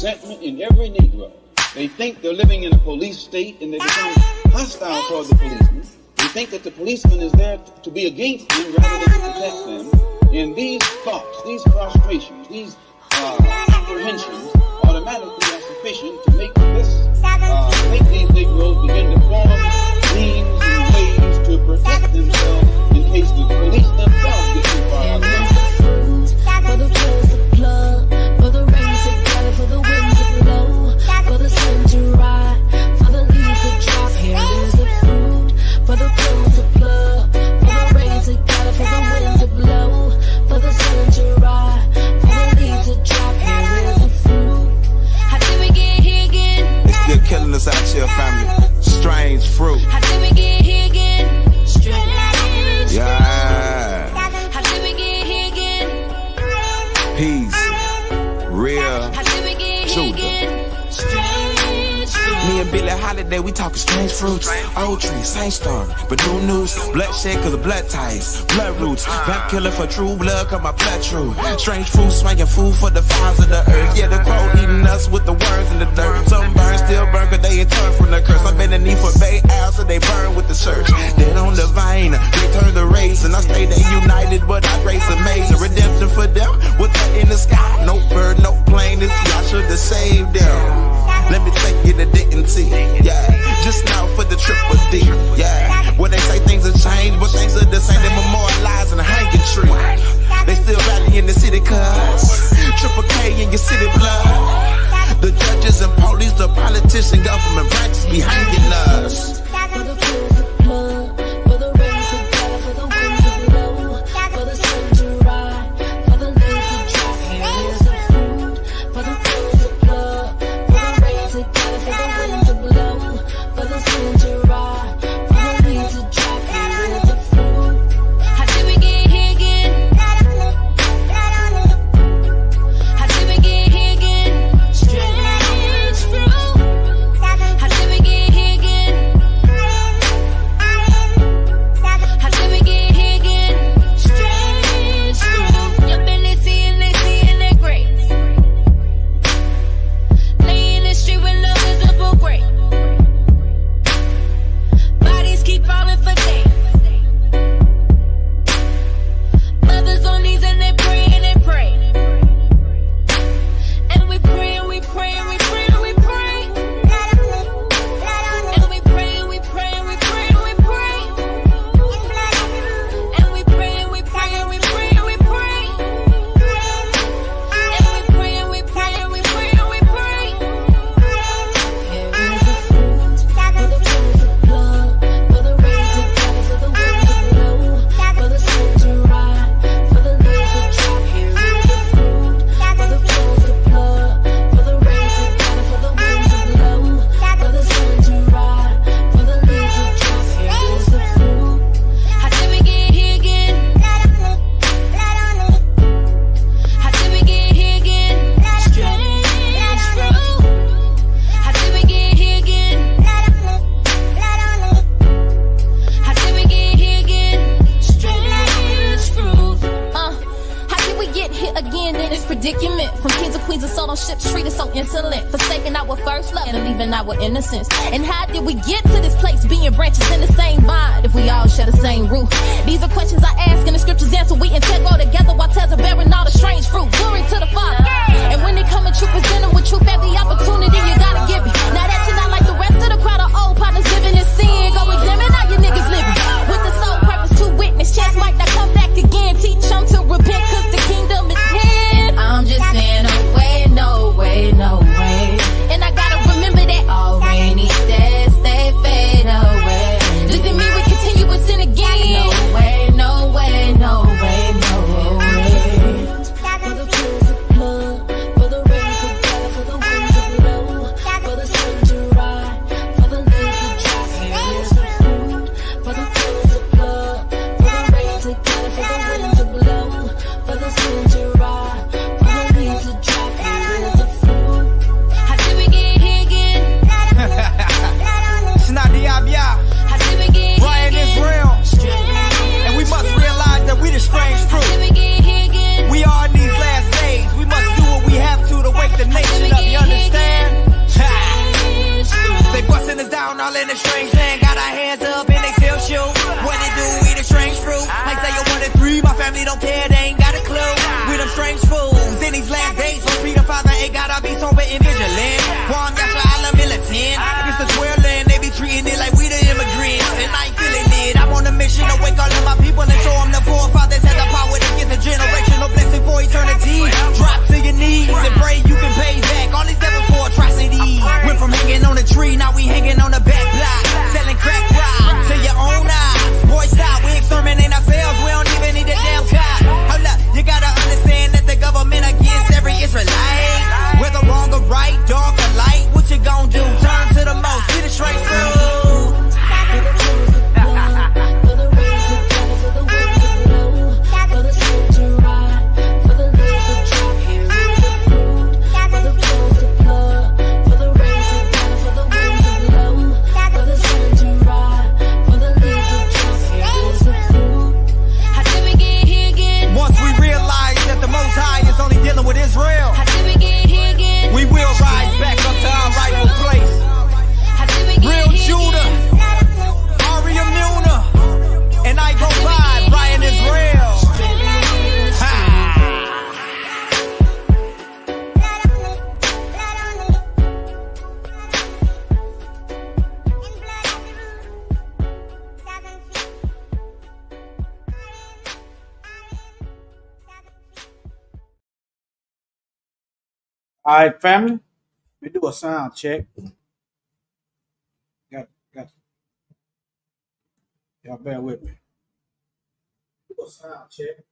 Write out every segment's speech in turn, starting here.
resentment in every Negro. They think they're living in a police state and they become hostile toward the policeman. They think that the policeman is there to be against them rather than to protect them. And these thoughts, these frustrations, these apprehensions automatically are sufficient to make these Negroes begin to form means and ways to protect themselves in case the police themselves get too far out of them. For the clothes to plug, for the rain to gather, for the wind to blow, for the sun to ride, for the leaves to drop. Here is the fruit. For the clothes to plug, for the rain to gather, for the wind to blow, for the sun to ride, for the leaves to drop. Here is the fruit. How did we get here again? It's still killing us out here, family. Strange fruit. How did we get here again? Strange. Yeah. How did we get here again? Peace. Real. How did we get here again? Strange. Me and Billie Holiday, we talking strange fruits. Old trees, same story, but new news. Bloodshed cause of blood ties, blood roots. Vamp killer for true blood, cause my blood true. Strange fruits, swinging food for the fires of the earth. Yeah, the crow eating us with the worms in the dirt. Some burn, still burn, cause they ain't turned from the curse. I'm bending knee for Bay Al, so they burn with the church. Dead on the vine, they turn the race. And I stay they united, but I grace amazing. Redemption for them, with that in the sky. No bird, no plane, this I should have saved them. Let me take you to dignity, yeah. Just now for the triple D, yeah. Where they say things have changed, but things are the same. They memorialize in a hanging tree. They still rally in the city cuz Triple K in your city blood. The judges and police, the politician, government branches be hanging us. For the clothes to plug, for the rain to gather, for the wind to blow, for the sun to ride, for the leaves to drop. Here is the fruit. For the clothes to plug, for the rain to gather, for the wind to blow, for the sun to ride, for the leaves to drop. Here is the fruit. How did we get here again? How did we get here again? Strange fruit. How did we get here again? How did we get here again? Strange fruit. Your belly seeing their graves. Lay in the street with no visible grave. Bodies keep falling for days. Mothers on knees and they pray and they pray. And we pray and we pray and we pray and we pray. And we pray and we pray and we pray and we pray. And we pray and we pray and we pray and we pray. And we pray and we pray and we pray and we pray. Here is the fruit. For the clothes to plug, for the rain to gather, for the wind to blow, for the sun to ride, for the leaves to drop. Here is the fruit. For the clothes to plug, for the rain to gather, for the wind to blow, for the sun to ride, for the leaves to drop. Here is the fruit. How did we get here again? How did we get here again? Strange fruit. How did we get here again? How did we get here again? Strange fruit. How did we get here again in this predicament? From kings and queens and sold on ships treated so insolent, forsaking our first love and leaving our innocence. And how did we get to this place, being branches in the same vine, if we all share the same root? These are questions I ask and the scriptures answer. We integral together while tells are bearing all the strange fruit. Glory to the Father. And when they come at you, present them with truth. Every opportunity you gotta give it. Now that you're not like the rest of the crowd of old partners living in sin, go examine how you niggas living. With the sole purpose to witness, chance might not come back again. Teach them to repent, cause the kingdom is here. I'm just saying, no way, no way, no way. And I gotta remember that all rainy days, they fade away. Doesn't mean we continue with sin again. No way, no way, no way, no way. For the clothes to plug, family don't care, they ain't got a clue. We them strange fools in these last days. So be the father ain't gotta be sober and vigilant. Juan, that's why I love militant. It's the square land, they be treating it like we the immigrants. And I ain't feeling it. I'm on a mission to wake all of my people and show them the forefathers had the power to get the generational blessing for eternity. Drop to your knees and pray you can pay back all these devils for atrocities. Went from hanging on a tree, now we hanging on the back block. Selling crack rock to your own eyes. Boy, stop, we exterminate ourselves, we don't even need a damn cop. Hold up, you gotta understand that the government against every Israelite. Whether wrong or right, dark or light, what you gon' do? Turn to the most, get it straight through. With Israel, we will rise back up to our rightful place. Real Judah, Aria Muna, and I go by Brian Israel. All right, family. We do a sound check. Got. Y'all bear with me. Do a sound check.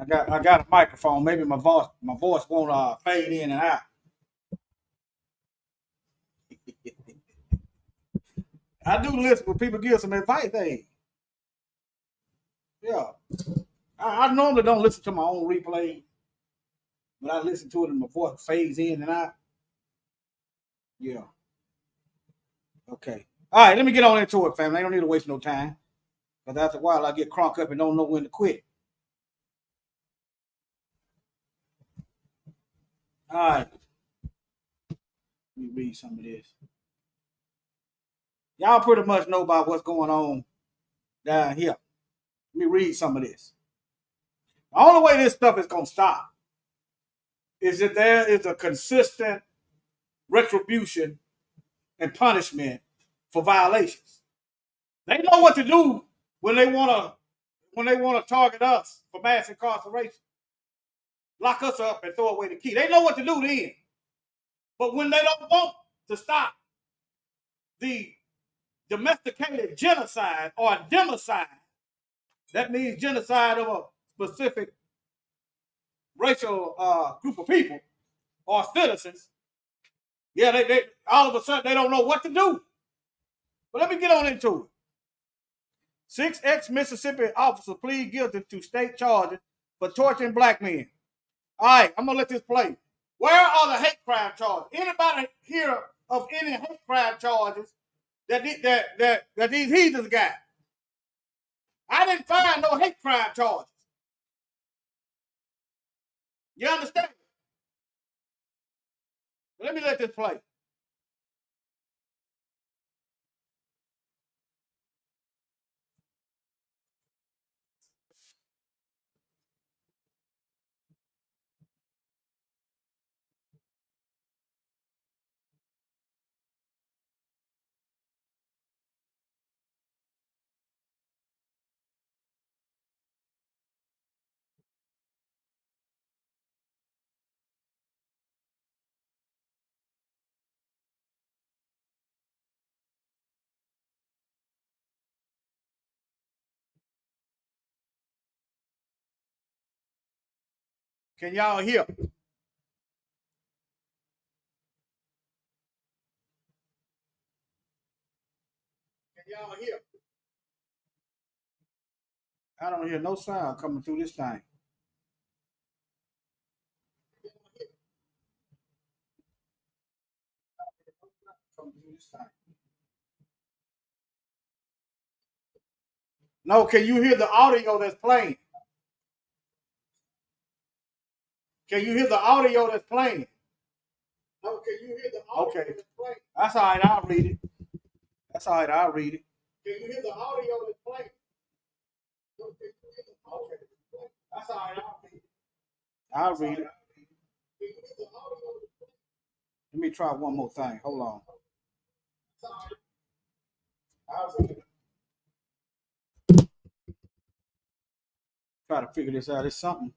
I got a microphone. Maybe my voice won't fade in and out. I do listen when people give some advice. Hey, yeah. I normally don't listen to my own replay, but I listen to it and my voice fades in and out. Yeah. Okay. All right, let me get on into it, family. I don't need to waste no time. Because after a while, I get crunk up and don't know when to quit. All right. Let me read some of this. Y'all pretty much know about what's going on down here. Let me read some of this. The only way this stuff is going to stop is that there is a consistent retribution and punishment for violations. They know what to do when they want to target us for mass incarceration. Lock us up and throw away the key. They know what to do then. But when they don't want to stop the domesticated genocide or democide, that means genocide of a specific racial group of people or citizens. Yeah, they all of a sudden they don't know what to do. But let me get on into it. 6 ex-Mississippi officers plead guilty to state charges for torturing black men. All right, I'm gonna let this play. Where are the hate crime charges? Anybody hear of any hate crime charges that these heathens got? I didn't find no hate crime charges. You understand? Let me let this play. Can y'all hear? Can y'all hear? I don't hear no sound coming through this thing. No, can you hear the audio that's playing? Can you hear the audio that's playing? No, can you hear the audio that's playing? That's all right, I'll read it. That's all right, I'll read it. Can you hear the audio that's playing? Okay. That's all right. I'll read it. Let me try one more thing. Hold on. I'll read it. Try to figure this out. It's something.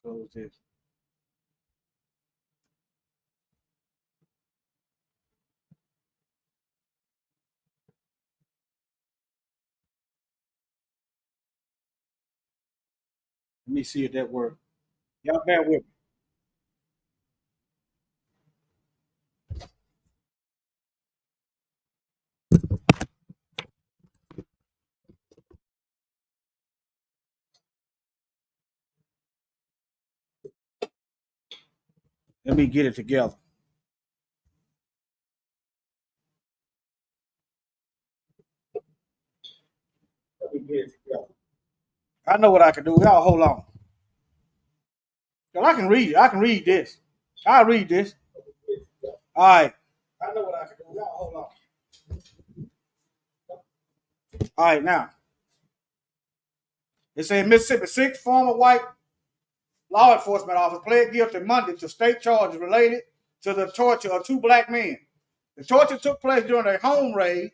Close this. Let me see if that works. Y'all bear with me. Let me get it together. Let me get it together. I know what I can do. Y'all hold on. I can read it. I can read this. I'll read this. All right. I know what I can do. Y'all hold on. All right, now. It says Mississippi 6 former white law enforcement officers pled guilty Monday to state charges related to the torture of 2 black men. The torture took place during a home raid.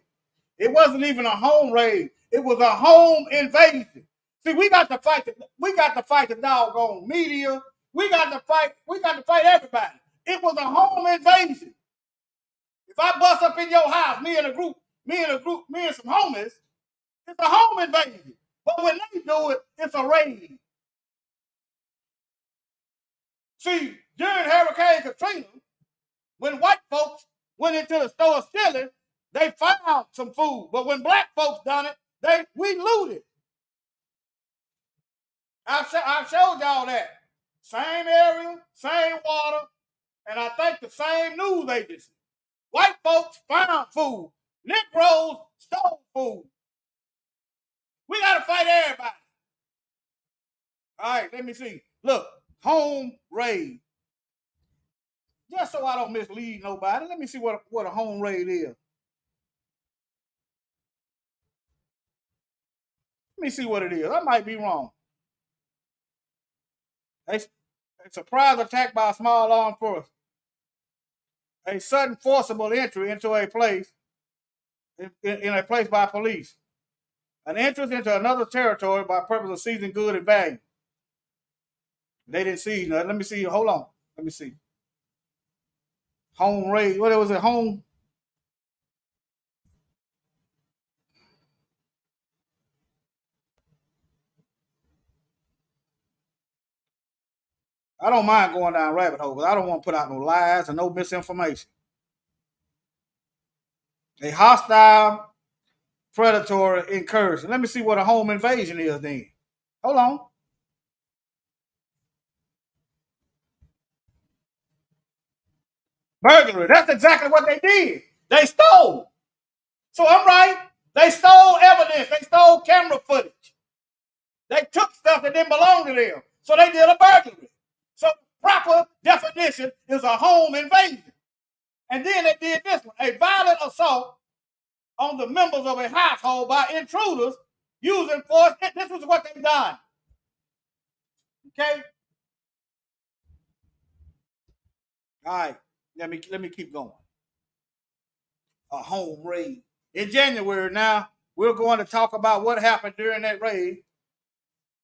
It wasn't even a home raid. It was a home invasion. See, we got to fight the doggone media. We got to fight everybody. It was a home invasion. If I bust up in your house, me and some homies, it's a home invasion. But when they do it, it's a raid. See, during Hurricane Katrina, when white folks went into the store stealing, they found some food. But when black folks done it, we looted. I showed y'all that. Same area, same water, and I think the same news agency. White folks found food. Negroes stole food. We got to fight everybody. All right, let me see. Look, home raid. Just so I don't mislead nobody, let me see what a home raid is. Let me see what it is. I might be wrong. A surprise attack by a small armed force. A sudden forcible entry into a place in a place by police. An entrance into another territory by purpose of seizing good and value. They didn't seize nothing. Let me see. Hold on. Let me see. Home raid. What was it? Home. I don't mind going down rabbit hole, but I don't want to put out no lies and no misinformation. A hostile, predatory incursion. Let me see what a home invasion is then. Hold on. Burglary. That's exactly what they did. They stole. So I'm right. They stole evidence. They stole camera footage. They took stuff that didn't belong to them. So they did a burglary. So proper definition is a home invasion. And then they did this one, a violent assault on the members of a household by intruders using force. This was what they done. Okay? All right. Let me keep going. A home raid. In January now, we're going to talk about what happened during that raid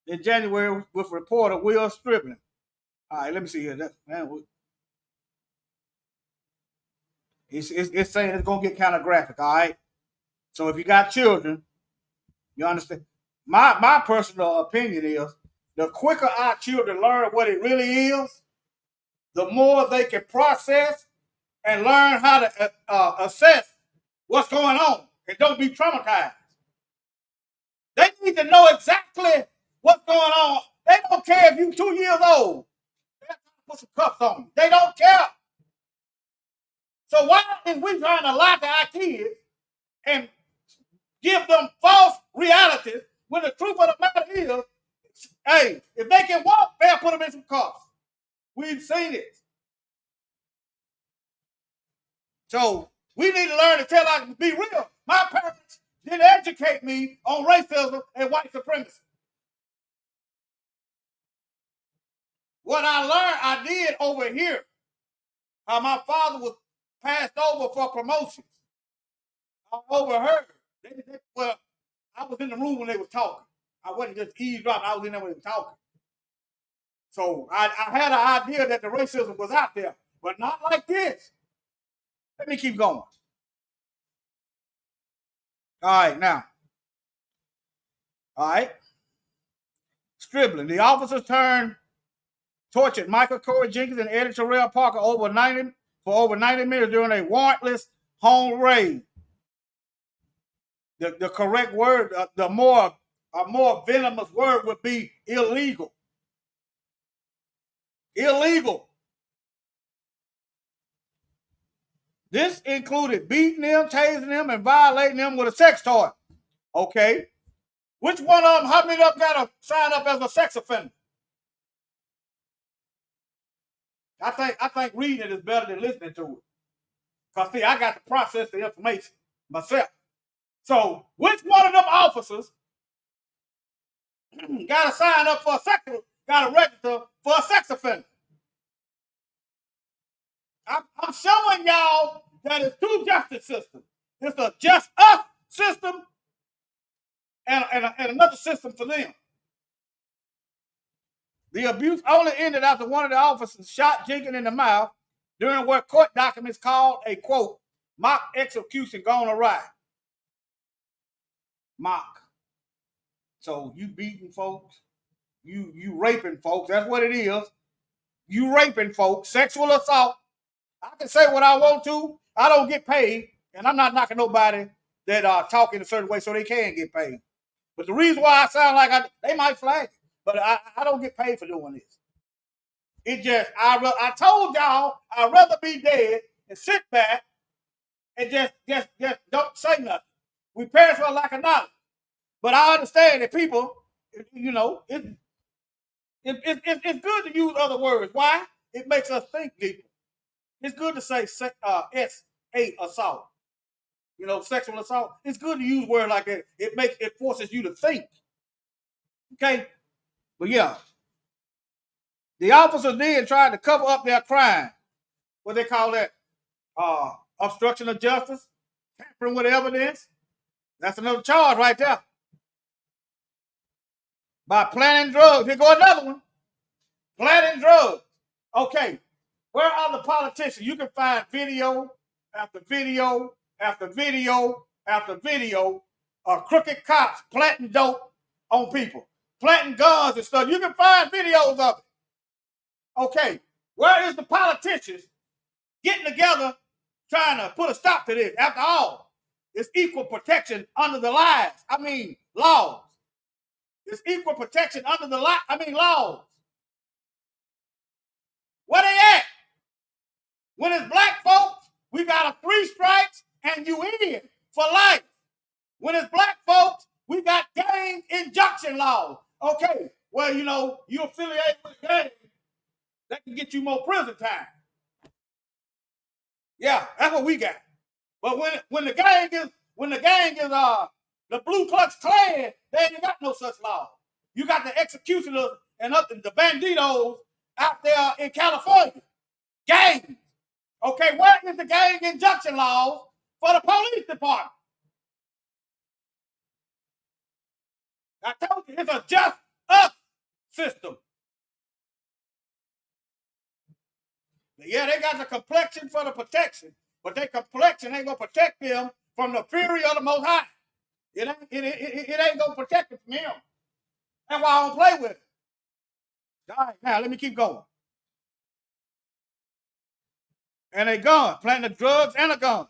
in January with reporter Will Stribling. All right, let me see here. It's saying it's going to get kind of graphic, all right? So if you got children, you understand. My personal opinion is the quicker our children learn what it really is, the more they can process and learn how to assess what's going on and don't be traumatized. They need to know exactly what's going on. They don't care if you're 2 years old. They're put some cuffs on you. They don't care. So why is we trying to lie to our kids and give them false realities when the truth of the matter is, hey, if they can walk, they'll put them in some cuffs. We've seen it. So we need to learn to tell us to be real. My parents didn't educate me on racism and white supremacy. What I learned, I did over here. How my father was passed over for promotions. I overheard. Well, I was in the room when they were talking. I wasn't just eavesdropping. I was in there when they were talking. So I had an idea that the racism was out there, but not like this. Let me keep going. All right, now. All right. Scribbling. The officers tortured Michael Corey Jenkins and Eddie Terrell Parker for over 90 minutes during a warrantless home raid. The correct word, a more venomous word would be illegal. Illegal. This included beating them, tasing them, and violating them with a sex toy. Okay. Which one of them, how many of them got to sign up as a sex offender? I think reading it is better than listening to it. Because, see, I got to process the information myself. So, which one of them officers got to sign up for got to register for a sex offender? I'm showing y'all that it's two justice systems. It's a just us system and another system for them. The abuse only ended after one of the officers shot Jenkins in the mouth during what court documents called a, quote, mock execution gone awry. Mock. So you beating folks, you raping folks, that's what it is. You raping folks, sexual assault. I can say what I want to. I don't get paid, and I'm not knocking nobody that talk in a certain way so they can get paid. But the reason why I sound like they might flag it, but I don't get paid for doing this. It just, I told y'all I'd rather be dead and sit back and just don't say nothing. We perish for lack of knowledge. But I understand that people, you know, it's good to use other words. Why? It makes us think deeper. It's good to say S-A assault. You know, sexual assault. It's good to use words like that. It forces you to think. Okay? But yeah. The officers then tried to cover up their crime. What they call that? Obstruction of justice, tampering with evidence. That's another charge right there. By planting drugs. Here go another one. Planting drugs. Okay. Where are the politicians? You can find video after video after video after video of crooked cops planting dope on people, planting guns and stuff. You can find videos of it. Okay, where is the politicians getting together trying to put a stop to this? After all, it's equal protection under the laws. It's equal protection under the laws. Where they at? When it's black folks, we got a 3 strikes and you in for life. When it's black folks, we got gang injunction laws. Okay, well, you know, you affiliate with a gang, that can get you more prison time. Yeah, that's what we got. But when the gang is the Blue Klux Klan, they ain't got no such law. You got the executioners and the banditos out there in California. Gangs. Okay, where is the gang injunction laws for the police department? I told you, it's a just us system. Yeah, they got the complexion for the protection, but their complexion ain't gonna protect them from the fury of the Most High. It ain't gonna protect them from him. That's why I don't play with it. All right, now let me keep going. And a gun, planting drugs and a gun.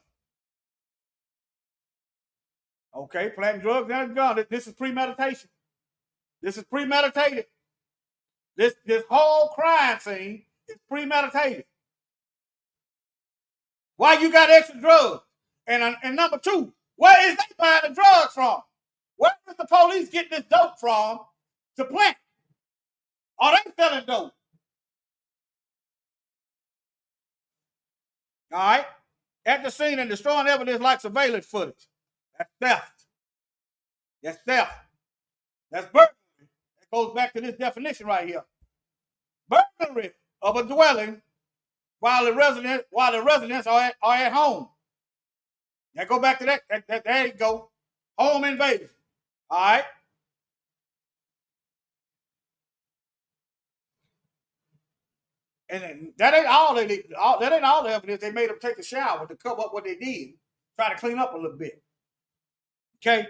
Okay, planting drugs and a gun. This is premeditation. This is premeditated. This whole crime scene It's premeditated. Why you got extra drugs? And number two, where is they buying the drugs from? Where is the police getting this dope from to plant? Are they selling dope? All right. At the scene and destroying evidence like surveillance footage. That's theft. That's theft. That's burglary. That goes back to this definition right here. Burglary of a dwelling while the residents are at home. Now go back to that. There you go. Home invasion. All right. And that ain't all the evidence. They made them take a shower to cover up what they did. Try to clean up a little bit. Okay.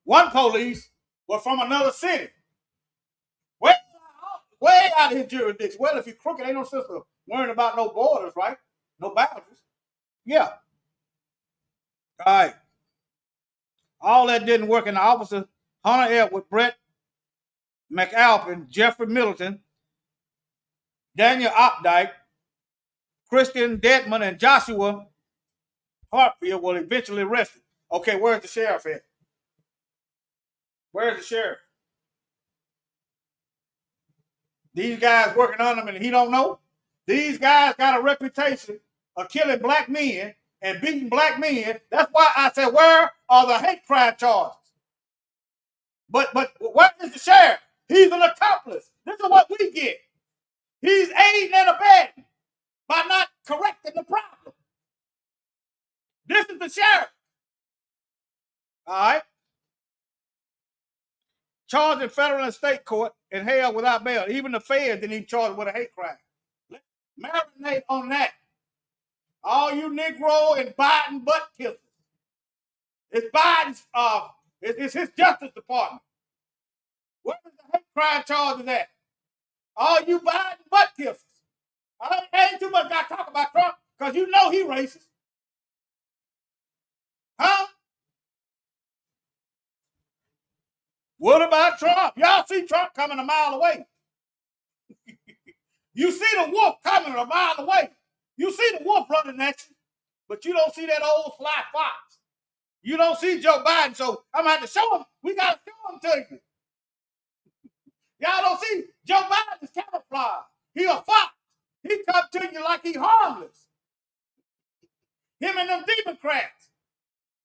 One police was from another city. Way out of his jurisdiction. Well, if you're crooked, ain't no sense of worrying about no borders, right? No boundaries. Yeah. All right. All that didn't work, and the officers, Hunter Edward, Brett McAlpin, Jeffrey Middleton, Daniel Opdyke, Christian Dedman, and Joshua Hartfield were eventually arrested. Okay, where's the sheriff at? Where's the sheriff? These guys working on him and he don't know? These guys got a reputation of killing black men and beating black men. That's why I said, where are the hate crime charges? But where is the sheriff? He's an accomplice. This is what we get. He's aiding and abetting by not correcting the problem. This is the sheriff. All right. Charged in federal and state court and held without bail. Even the feds didn't even charge with a hate crime. Let's marinate on that. All you Negro and Biden butt kissers. It's Biden's, it's his Justice Department. Where is the hate crime charges at? All you Biden butt kissers. I ain't too much got to talk about Trump because you know he racist. Huh? What about Trump? Y'all see Trump coming a mile away. You see the wolf coming a mile away. You see the wolf running at you, but you don't see that old sly fox. You don't see Joe Biden, so I'm going to have to show him. We got to show him to you. Y'all don't see Joe Biden is camouflage. He a fox. He come to you like he harmless. Him and them Democrats.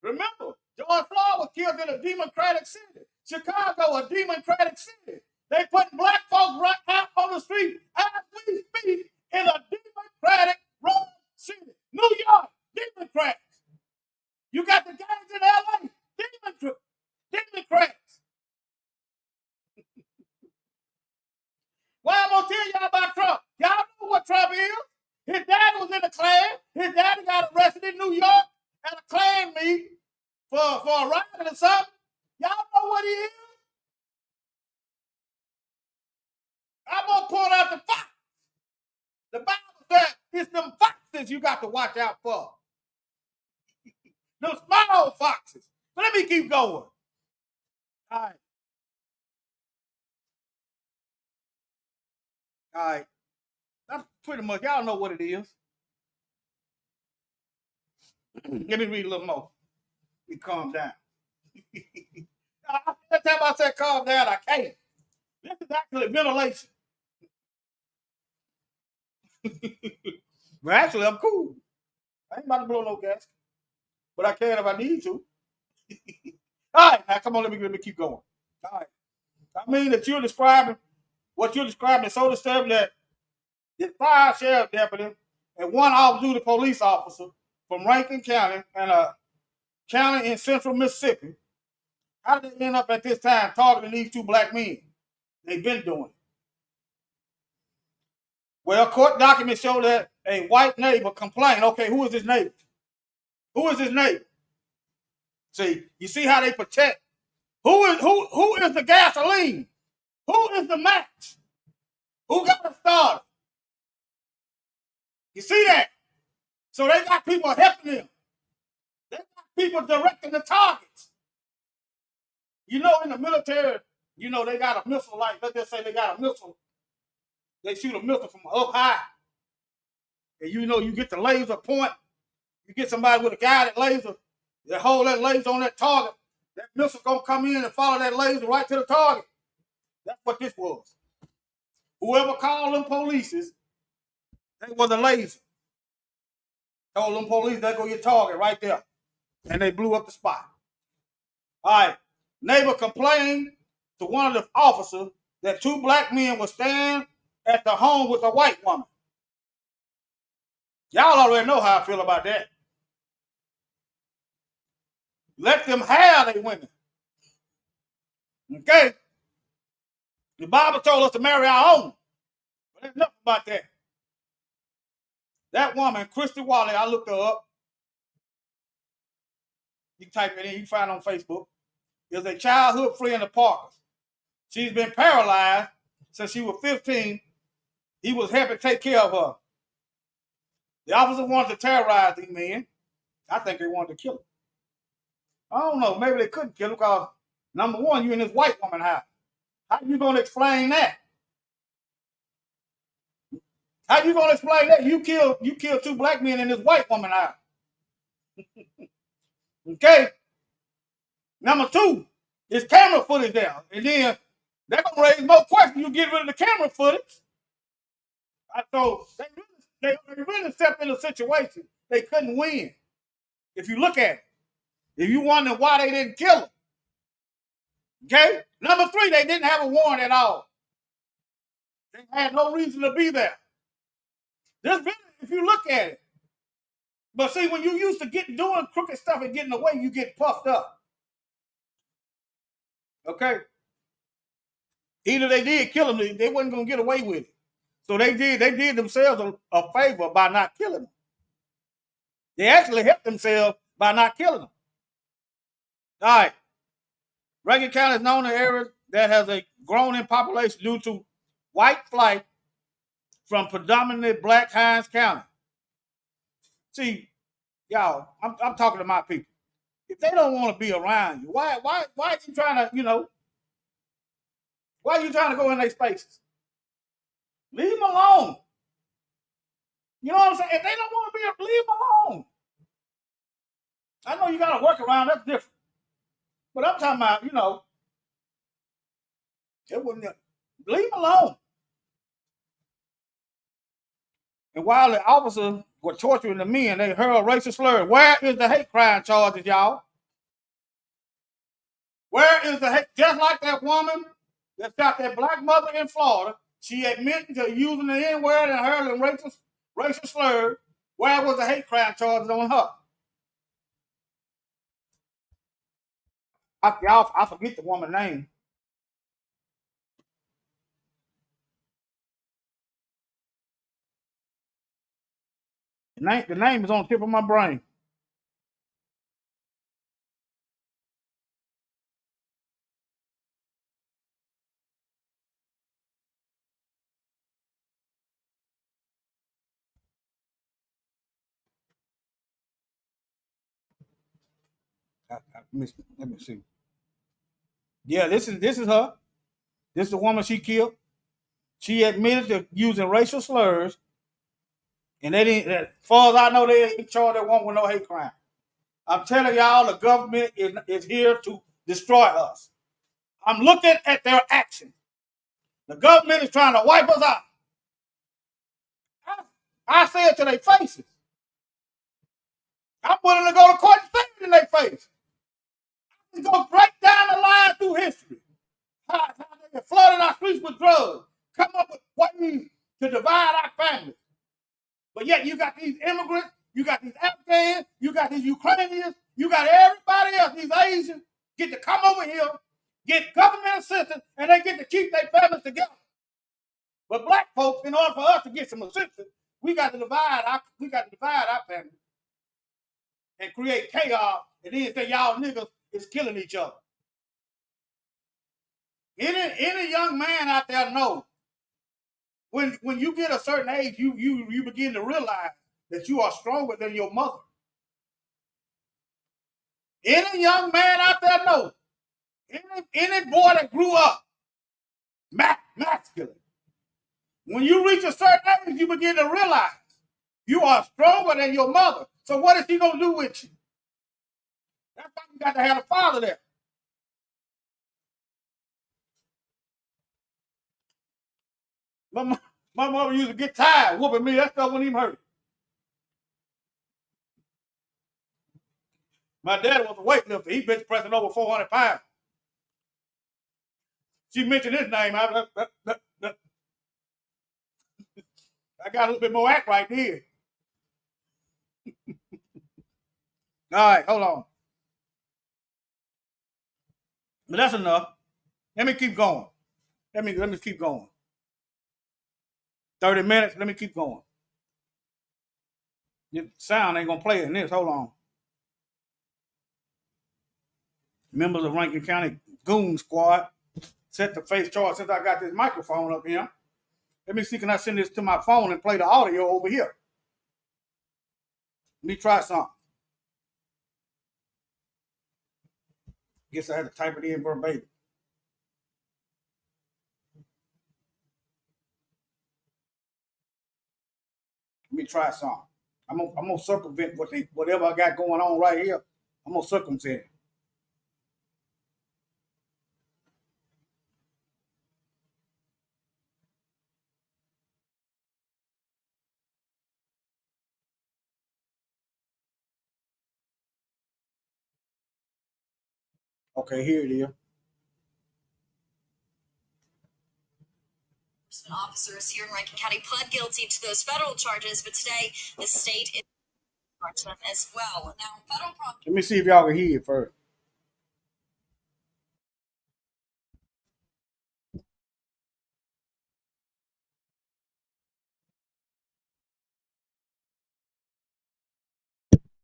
Remember, George Floyd was killed in a Democratic city. Chicago, a Democratic city. They putting black folks right out on the street as we speak in a Democratic run city. New York, Democrats. You got the gangs in LA, Democrats. Why I'm gonna tell y'all about Trump? Y'all know what Trump is. His dad was in the Klan. His daddy got arrested in New York at a Klan meeting for a riot or something. Y'all know what he is. I'm gonna pull out the fox. The Bible says it's them foxes you got to watch out for. Them small foxes. But let me keep going. All right. All right. That's pretty much, y'all know what it is. Let me read a little more. Let me calm down. Every time I say calm down, I can't. This is actually ventilation. But actually, I'm cool. I ain't about to blow no gas. But I can if I need to. All right, now come on, let me keep going. All right. I mean that you're describing, what you're describing is so disturbing that this 5 sheriff deputy and 1 off-duty police officer from Rankin County and a county in central Mississippi, how did they end up at this time targeting these 2 black men? They've been doing it. Well, court documents show that a white neighbor complained. Okay, who is this neighbor? Who is this neighbor? See, you see how they protect. Who is the gasoline? Who is the match? Who got it started? You see that? So they got people helping them. They got people directing the targets. You know, in the military, you know, they got a missile, like, let's just say they got a missile. They shoot a missile from up high. and you get the laser point. You get somebody with a guided laser, they hold that laser on that target. That missile gonna come in and follow that laser right to the target. That's what this was. Whoever called them police, they were the laser. Told them police, there go your target right there. And they blew up the spot. All right. Neighbor complained to one of the officers that 2 black men were staying at the home with a white woman. Y'all already know how I feel about that. Let them have their women. Okay? The Bible told us to marry our own. But there's nothing about that. That woman, Christy Wally, I looked her up. You type it in, you can find it on Facebook. Is a childhood friend of Parker's. She's been paralyzed since she was 15. He was helping take care of her. The officer wanted to terrorize these men. I think they wanted to kill him. I don't know. Maybe they couldn't kill him because, number one, you in this white woman house. How you going to explain that? How you going to explain that? You killed 2 black men in this white woman house. Okay? Number 2, is camera footage there. And then they're going to raise more questions. You get rid of the camera footage. So they really stepped in a situation they couldn't win. If you look at it. If you wonder why they didn't kill him. Okay? Number 3, they didn't have a warrant at all. They had no reason to be there. This really, if you look at it. But see, when you used to doing crooked stuff and getting away, you get puffed up. Okay? Either they did kill him, they wasn't going to get away with it. So they did themselves a favor by not killing him. They actually helped themselves by not killing him. All right. Reagan County is known as an area that has a growing population due to white flight from predominantly black Hines County. See, y'all, I'm talking to my people. If they don't want to be around you, why are you trying to, why are you trying to go in their spaces? Leave them alone. You know what I'm saying? If they don't want to be, leave them alone. I know you got to work around, that's different. But I'm talking about, it wouldn't leave them alone. And while the officers were torturing the men, they hurled racist slurs. Where is the hate crime charges, y'all? Where is the hate? Just like that woman that got that black mother in Florida, she admitted to using the N-word and hurling racist slurs. Where was the hate crime charges on her? I forget the woman's name. The name is on the tip of my brain. Let me see. Yeah, this is her. This is the woman she killed. She admitted to using racial slurs, and they didn't. As far as I know, they ain't charged that woman with no hate crime. I'm telling y'all, the government is here to destroy us. I'm looking at their actions. The government is trying to wipe us out. I say it to their faces. I'm willing to go to court and say it in their face. I can go right down the line through history. How they flooded our streets with drugs. Come up with ways to divide our families. But yet you got these immigrants, you got these Afghans, you got these Ukrainians, you got everybody else, these Asians, get to come over here, get government assistance, and they get to keep their families together. But black folks, in order for us to get some assistance, we got to divide our family and create chaos, and then say y'all niggas is killing each other. Any young man out there knows when you get a certain age, you begin to realize that you are stronger than your mother. Any young man out there knows. Any boy that grew up masculine. When you reach a certain age, you begin to realize You are stronger than your mother. So what is he going to do with you? That's why you got to have a father there. My mother used to get tired whooping me. That stuff wouldn't even hurt. My dad was a weightlifter. He bench pressing over 400 pounds. She mentioned his name. I got a little bit more act right there. All right, hold on. But that's enough. Let me keep going. Let me keep going. 30 minutes. Let me keep going. The sound ain't gonna play in this. Hold on. Members of Rankin County Goon Squad set the face charge since I got this microphone up here. Let me see, can I send this to my phone and play the audio over here? Let me try something. Guess I had to type it in verbatim. Let me try something. I'm gonna circumvent whatever I got going on right here. I'm gonna circumvent it. Okay, here it is. Officers here in Rankin County pled guilty to those federal charges, but today the state is charged them as well. Now, federal Let me see if y'all can hear it first.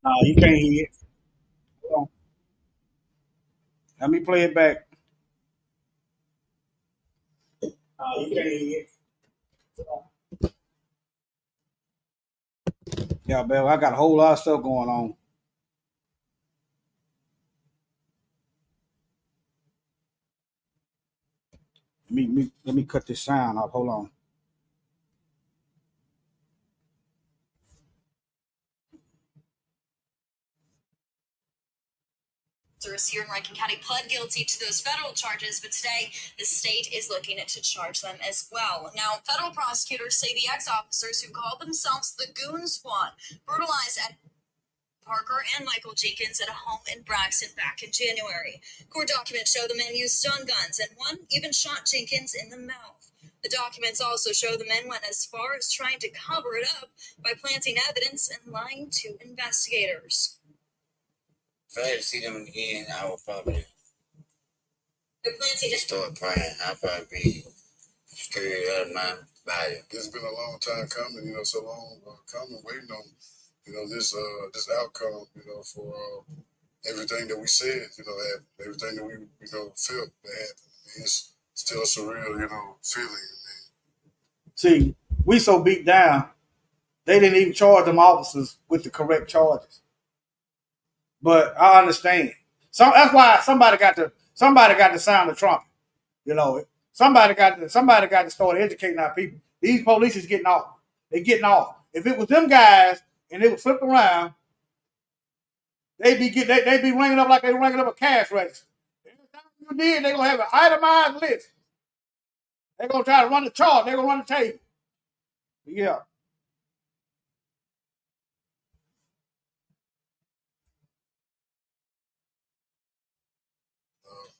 No, you can't hear it. Hold on. Let me play it back. No, you can't hear it. Yeah, baby, I got a whole lot of stuff going on. Let me cut this sound off. Hold on. officers here in Rankin County pled guilty to those federal charges, but today the state is looking to charge them as well. Now, federal prosecutors say the ex-officers who called themselves the Goon Squad brutalized at Parker and Michael Jenkins at a home in Braxton back in January. Court documents show the men used stun guns, and one even shot Jenkins in the mouth. The documents also show the men went as far as trying to cover it up by planting evidence and lying to investigators. If I had to see them again, I would probably just start crying. I'd probably be scared out of my body. It's been a long time coming, so long coming, waiting on, this outcome, for everything that we said, happened, everything that we, felt that happened. It's still a surreal, feeling. See, we so beat down, they didn't even charge them officers with the correct charges. But I understand. So that's why somebody got to sound the trumpet. Somebody got to start educating our people. These police is getting off. They getting off. If it was them guys and they would flip around, they'd be ringing up like they were ringing up a cash register. Every time you did, they're gonna have an itemized list. They're gonna try to run the chart. They're gonna run the table. Yeah.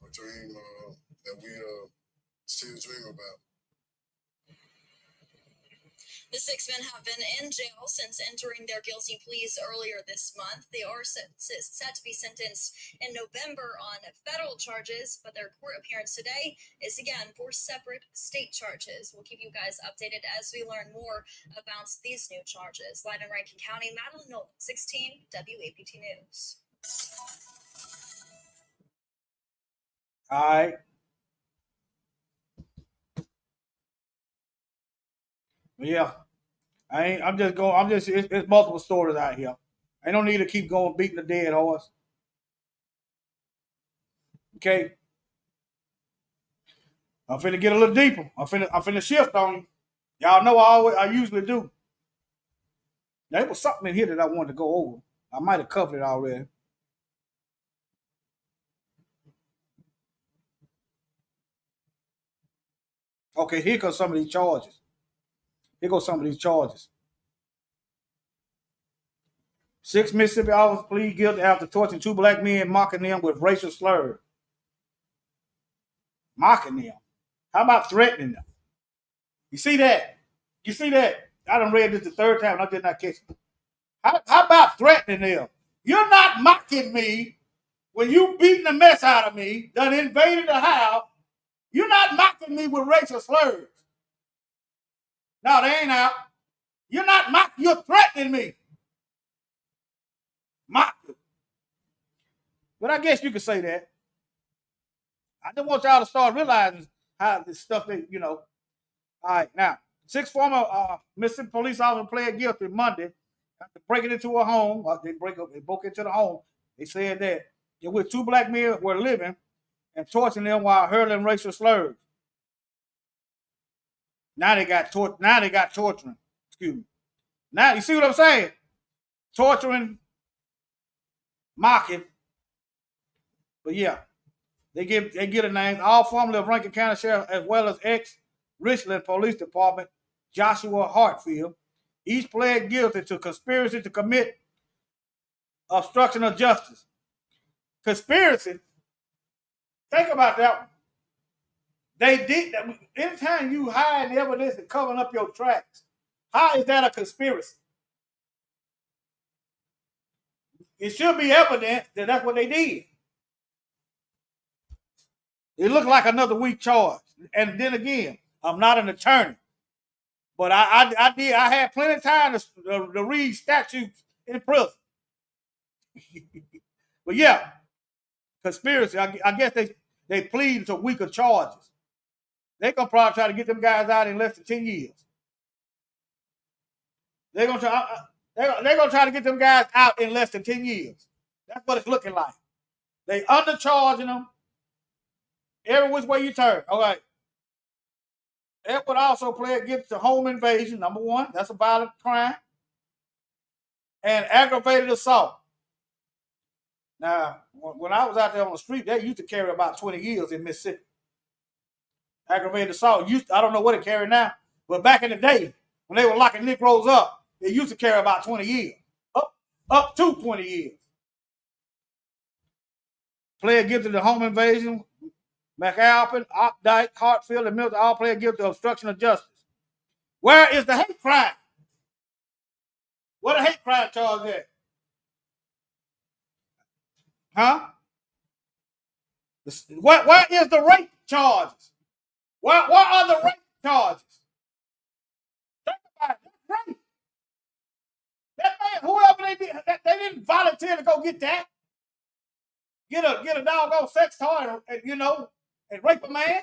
A dream that we still dream about. The 6 men have been in jail since entering their guilty pleas earlier this month. They are set to be sentenced in November on federal charges, but their court appearance today is again for separate state charges. We'll keep you guys updated as we learn more about these new charges. Live in Rankin County, Madeline Nolan, 16 WAPT News. All right. Yeah. It's multiple stories out here. I don't need to keep going beating the dead horse. Okay. I'm finna get a little deeper. I'm finna shift on you. Y'all know I usually do. There was something in here that I wanted to go over. I might have covered it already. Okay, here goes some of these charges. Here goes some of these charges. 6 Mississippi officers plead guilty after torturing 2 black men, mocking them with racial slurs. Mocking them. How about threatening them? You see that? You see that? I done read this the third time and I did not catch it. How about threatening them? You're not mocking me when you beating the mess out of me, done invaded the house. You're not mocking me with racial slurs. No, they ain't out. You're not mocking, you're threatening me. Mocking. But I guess you could say that. I just want y'all to start realizing how this stuff that, you know. All right, now, 6 former Mississippi police officers pled guilty Monday after breaking into a home. They broke into the home. They said that in which 2 black men were living and torturing them while hurling racial slurs. Now they got torturing. Excuse me. Now you see what I'm saying? Torturing, mocking. But yeah, they get a name. All formerly of Rankin County Sheriff, as well as ex-Richland Police Department Joshua Hartfield, each pled guilty to conspiracy to commit obstruction of justice. Conspiracy. Think about that one. They did that. Anytime you hide evidence and covering up your tracks, how is that a conspiracy? It should be evident that that's what they did. It looked like another weak charge. And then again, I'm not an attorney, but I had plenty of time to read statutes in prison. But yeah, conspiracy. I guess they plead to weaker charges. They're gonna probably try to get them guys out in less than 10 years. They're gonna try to get them guys out in less than 10 years. That's what it's looking like. They undercharging them every which way you turn. All right. Edward also pled guilty to home invasion, number 1. That's a violent crime. And aggravated assault. Now, when I was out there on the street, they used to carry about 20 years in Mississippi. Aggravated assault. I don't know what it carry now, but back in the day, when they were locking Negroes up, they used to carry about 20 years. Up to 20 years. Pled guilty to home invasion. McAlpin, Opdyke, Hartfield, and Milton all pled guilty to obstruction of justice. Where is the hate crime? What a hate crime charge at? Huh? Where is the rape charges? Where are the rape charges? Think about it. That's rape. That man, whoever they did, they didn't volunteer to go get that. Get a doggone sex toy and rape a man.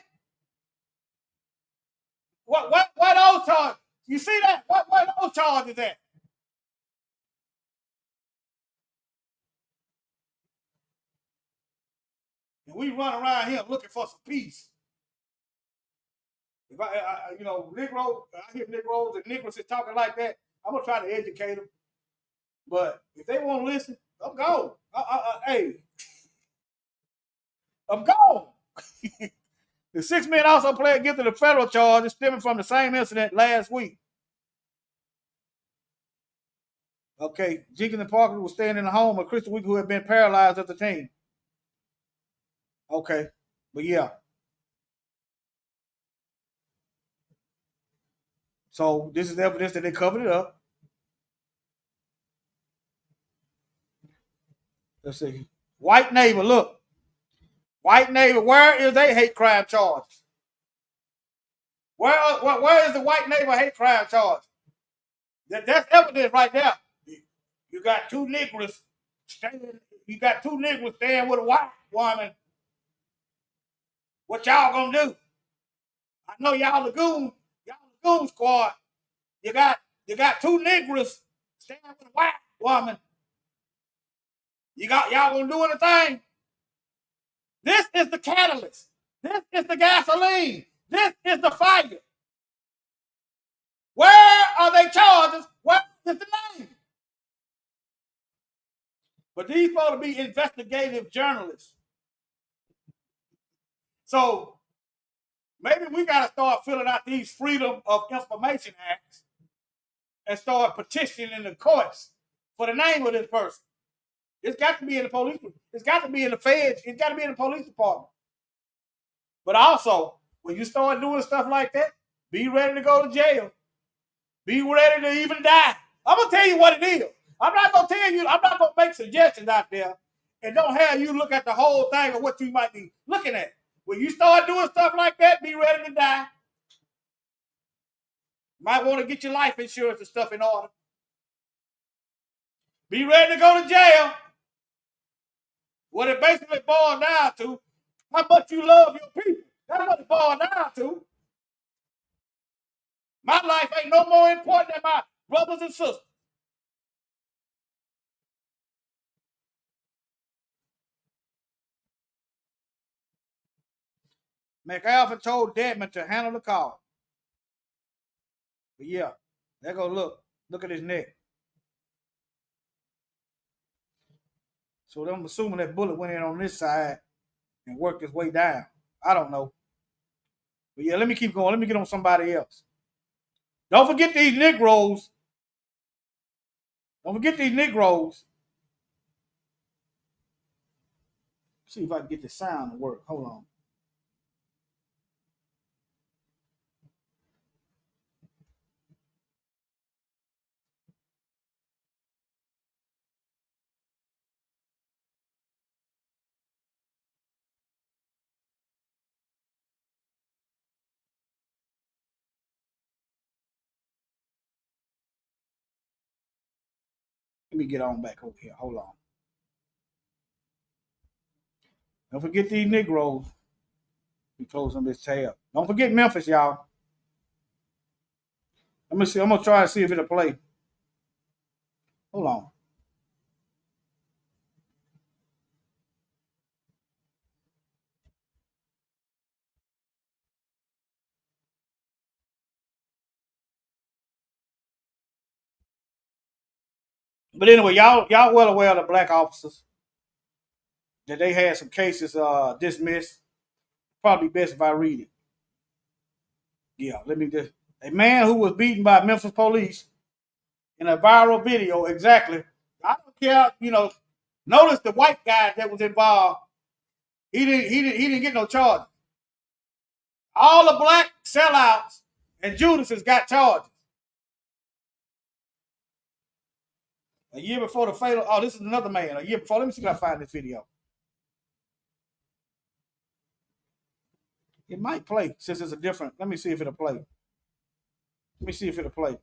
What those charges? You see that? What those charges at? And we run around here looking for some peace. If I Negro, I hear Negroes and Negroes is talking like that, I'm gonna try to educate them. But if they won't listen, I'm gone. Hey, I'm gone. The 6 men also pled guilty to federal charges stemming from the same incident last week. Okay, Jenkins and Parker was staying in the home of Crystal Week, who had been paralyzed at the time. Okay, but yeah. So this is evidence that they covered it up. Let's see. White neighbor, look. White neighbor, where is their hate crime charge? Where is the white neighbor hate crime charge? That's evidence right there. You got 2 Negroes standing. You got 2 Negroes staying with a white woman. What y'all gonna do? I know y'all the goon squad. You got 2 Negroes staying with a white woman. Y'all gonna do anything? This is the catalyst. This is the gasoline. This is the fire. Where are they charges? What is the name? But these supposed to be investigative journalists. So maybe we got to start filling out these Freedom of Information Acts and start petitioning the courts for the name of this person. It's got to be in the police. It's got to be in the feds. It's got to be in the police department. But also, when you start doing stuff like that, be ready to go to jail. Be ready to even die. I'm going to tell you what it is. I'm not going to tell you, I'm not going to make suggestions out there and don't have you look at the whole thing of what you might be looking at. When you start doing stuff like that, be ready to die. Might want to get your life insurance and stuff in order. Be ready to go to jail. What it basically boils down to, how much you love your people. That's what it boils down to. My life ain't no more important than my brothers and sisters. McAlpha told Dedman to handle the call. But yeah, there go look. Look at his neck. So I'm assuming that bullet went in on this side and worked its way down. I don't know. But yeah, let me keep going. Let me get on somebody else. Don't forget these Negroes. Don't forget these Negroes. See if I can get the sound to work. Hold on. Let me get on back over here. Hold on. Don't forget these Negroes. We closing this tab. Don't forget Memphis, y'all. Let me see. I'm gonna try to see if it'll play. Hold on. But anyway, y'all well aware of the black officers that they had some cases dismissed. Probably best if I read it. Yeah, let me just. A man who was beaten by Memphis police in a viral video. Exactly. I don't care. Notice the white guy that was involved. He didn't get no charges. All the black sellouts and Judases got charges. A year before the fatal. Oh, this is another man. A year before. Let me see if I find this video. It might play since it's a different. Let me see if it'll play. Let me see if it'll play.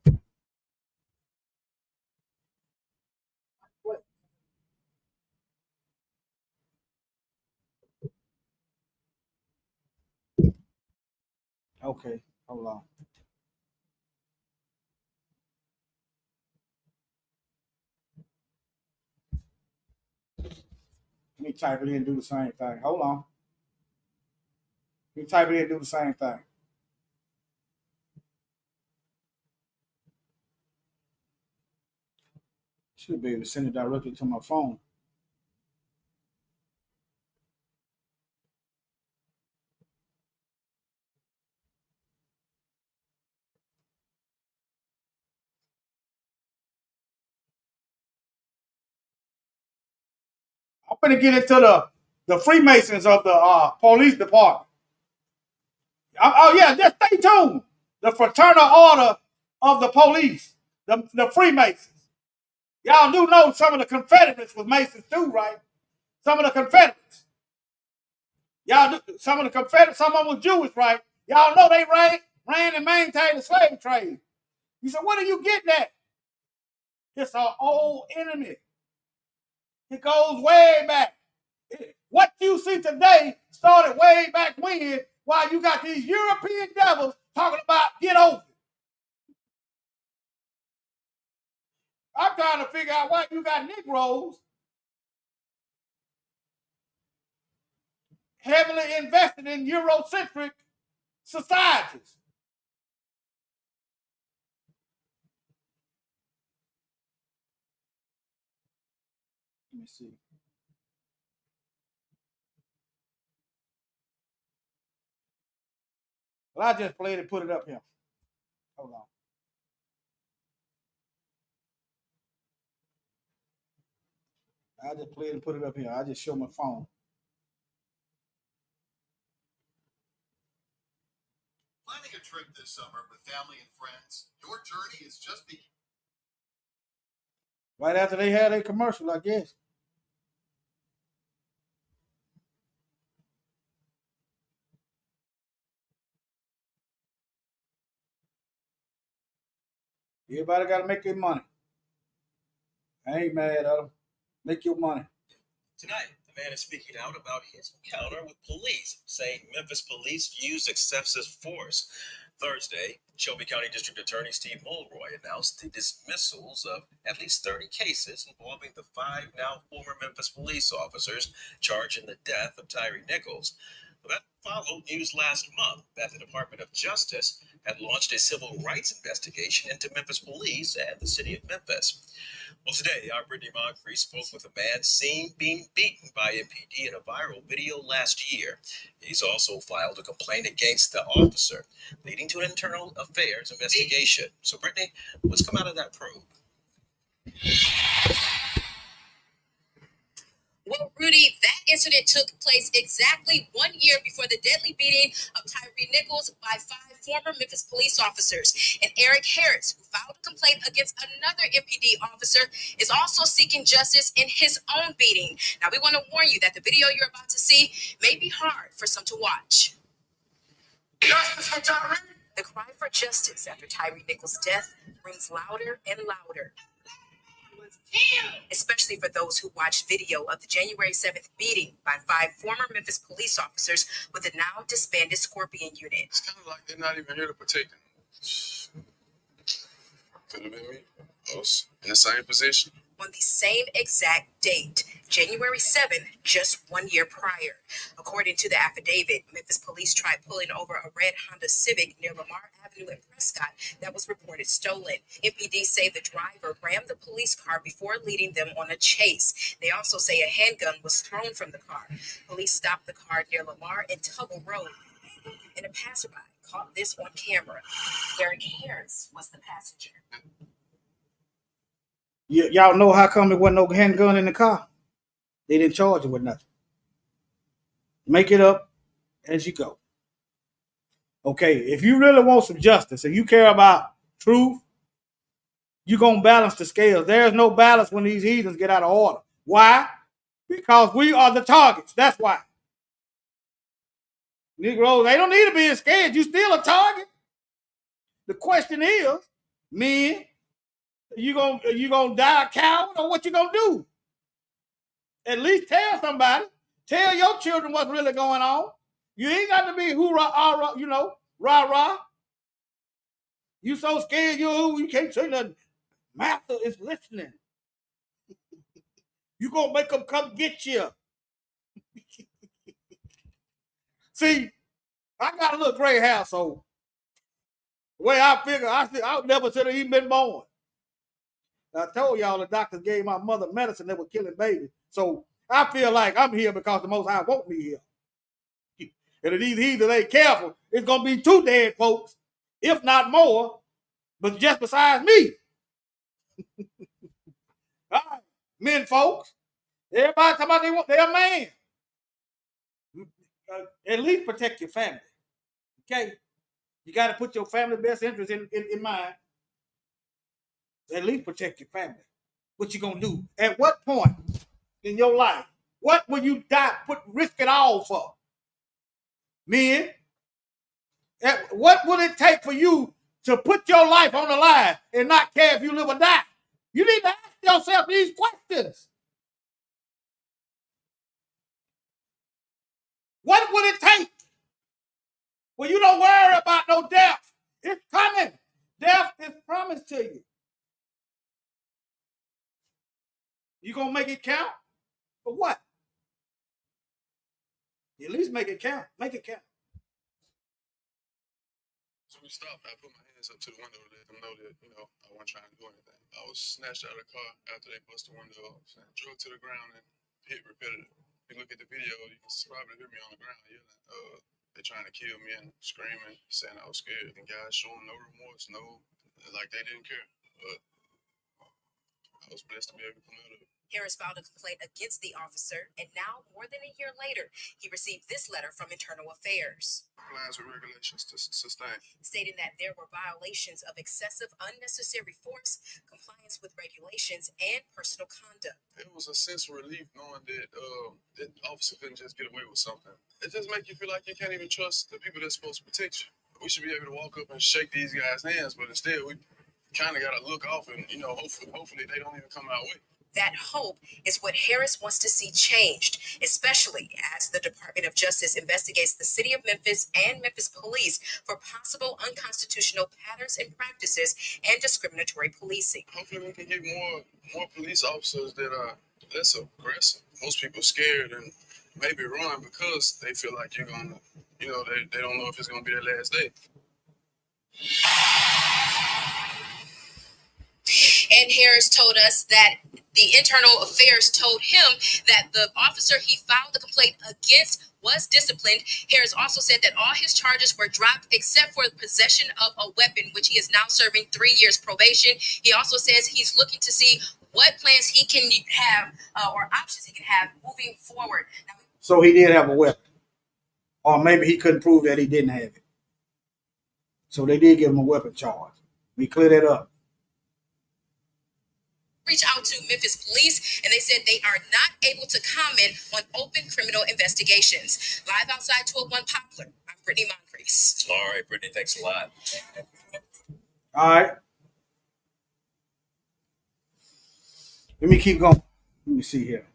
Okay, hold on. Let me type it in and do the same thing. Hold on. Let me type it in and do the same thing. Should be able to send it directly to my phone. I'm going to get into the Freemasons of the police department. Oh, yeah, just stay tuned. The Fraternal Order of the Police, the Freemasons. Y'all do know some of the Confederates was Masons too, right? Some of the Confederates. Y'all do, some of the Confederates, some of them was Jewish, right? Y'all know they ran and maintained the slave trade. You said, what are you getting at? It's our old enemy. It goes way back. What you see today started way back when, while you got these European devils talking about get over it. I'm trying to figure out why you got Negroes heavily invested in Eurocentric societies. Let me see. Well, I just played and put it up here. Hold on. I just played and put it up here. I just show my phone. Planning a trip this summer with family and friends, your journey is just beginning. Right after they had a commercial, I guess. Everybody got to make their money. I ain't mad at them. Make your money. Tonight, the man is speaking out about his encounter with police, saying Memphis police used excessive force. Thursday, Shelby County District Attorney Steve Mulroy announced the dismissals of at least 30 cases involving the 5 now former Memphis police officers charged in the death of Tyree Nichols. That followed news last month that the Department of Justice had launched a civil rights investigation into Memphis police and the city of Memphis. Well, today, our Brittany Moncrief spoke with a man seen being beaten by MPD in a viral video last year. He's also filed a complaint against the officer, leading to an internal affairs investigation. So, Brittany, what's come out of that probe? Well, Rudy, that incident took place exactly 1 year before the deadly beating of Tyree Nichols by 5 former Memphis police officers. And Eric Harris, who filed a complaint against another MPD officer, is also seeking justice in his own beating. Now, we want to warn you that the video you're about to see may be hard for some to watch. Justice for Tyree! The cry for justice after Tyree Nichols' death rings louder and louder. Especially for those who watched video of the January 7th beating by 5 former Memphis police officers with the now disbanded Scorpion unit. It's kind of like they're not even here to protect them. Could have been me. Us in the same position. On the same exact date, January 7th, just 1 year prior. According to the affidavit, Memphis police tried pulling over a red Honda Civic near Lamar Avenue in Prescott that was reported stolen. MPD say the driver rammed the police car before leading them on a chase. They also say a handgun was thrown from the car. Police stopped the car near Lamar and Tuggle Road, and a passerby caught this on camera. Eric Harris was the passenger. Y'all know how come there wasn't no handgun in the car? They didn't charge it with nothing. Make it up as you go. Okay, if you really want some justice and you care about truth, you're going to balance the scales. There's no balance when these heathens get out of order. Why? Because we are the targets. That's why. Negroes, they don't need to be scared. You still a target. The question is, men, you gonna die a coward or what you gonna do? At least tell somebody. Tell your children what's really going on. You ain't got to be hoorah, rah-rah. You so scared you can't say nothing. Master is listening. You gonna make them come get you. See, I got a little gray hair, so the way I figure, I never should have even been born. I told y'all the doctors gave my mother medicine that was killing babies. So I feel like I'm here because the Most High want me here. And if these heathens ain't careful, it's going to be 2 dead folks, if not more, but just besides me. All right, men folks, everybody talking about they want their man. At least protect your family. Okay? You got to put your family best interest in mind. At least protect your family. What you gonna do? At what point in your life? What will you risk it all for? Men, what will it take for you to put your life on the line and not care if you live or die? You need to ask yourself these questions. What will it take? Well, you don't worry about no death. It's coming. Death is promised to you. You gonna make it count? For what? At least make it count. Make it count. So we stopped. I put my hands hands up to the window to let them know that, you know, I wasn't trying to do anything. I was snatched out of the car after they bust the window off and drug to the ground and hit repetitive. If you look at the video, you can probably hear me on the ground yelling. They're trying to kill me and screaming, saying I was scared. And guys showing no remorse, like they didn't care. But I was blessed to be able to come out of it. Harris filed a complaint against the officer, and now, more than a year later, he received this letter from Internal Affairs. Compliance with regulations to sustain. Stating that there were violations of excessive unnecessary force, compliance with regulations, and personal conduct. It was a sense of relief knowing that that officer couldn't just get away with something. It just makes you feel like you can't even trust the people that's supposed to protect you. We should be able to walk up and shake these guys' hands, but instead we kind of got to look off and, you know, hopefully they don't even come our way. That hope is what Harris wants to see changed, especially as the Department of Justice investigates the city of Memphis and Memphis police for possible unconstitutional patterns and practices and discriminatory policing. Hopefully we can get more police officers that are less aggressive. Most people are scared and maybe run because they feel like you're going to, you know, they don't know if it's going to be their last day. And Harris told us that the Internal Affairs told him that the officer he filed the complaint against was disciplined. Harris also said that all his charges were dropped except for possession of a weapon, which he is now serving 3 years probation. He also says he's looking to see what plans he can have or options he can have moving forward. So he did have a weapon. Or maybe he couldn't prove that he didn't have it. So they did give him a weapon charge. We clear that up. Reach out to Memphis police, and they said they are not able to comment on open criminal investigations. Live outside 12-1 Poplar, I'm Brittany Moncrief. All right, Brittany, thanks a lot. All right. Let me keep going. Let me see here.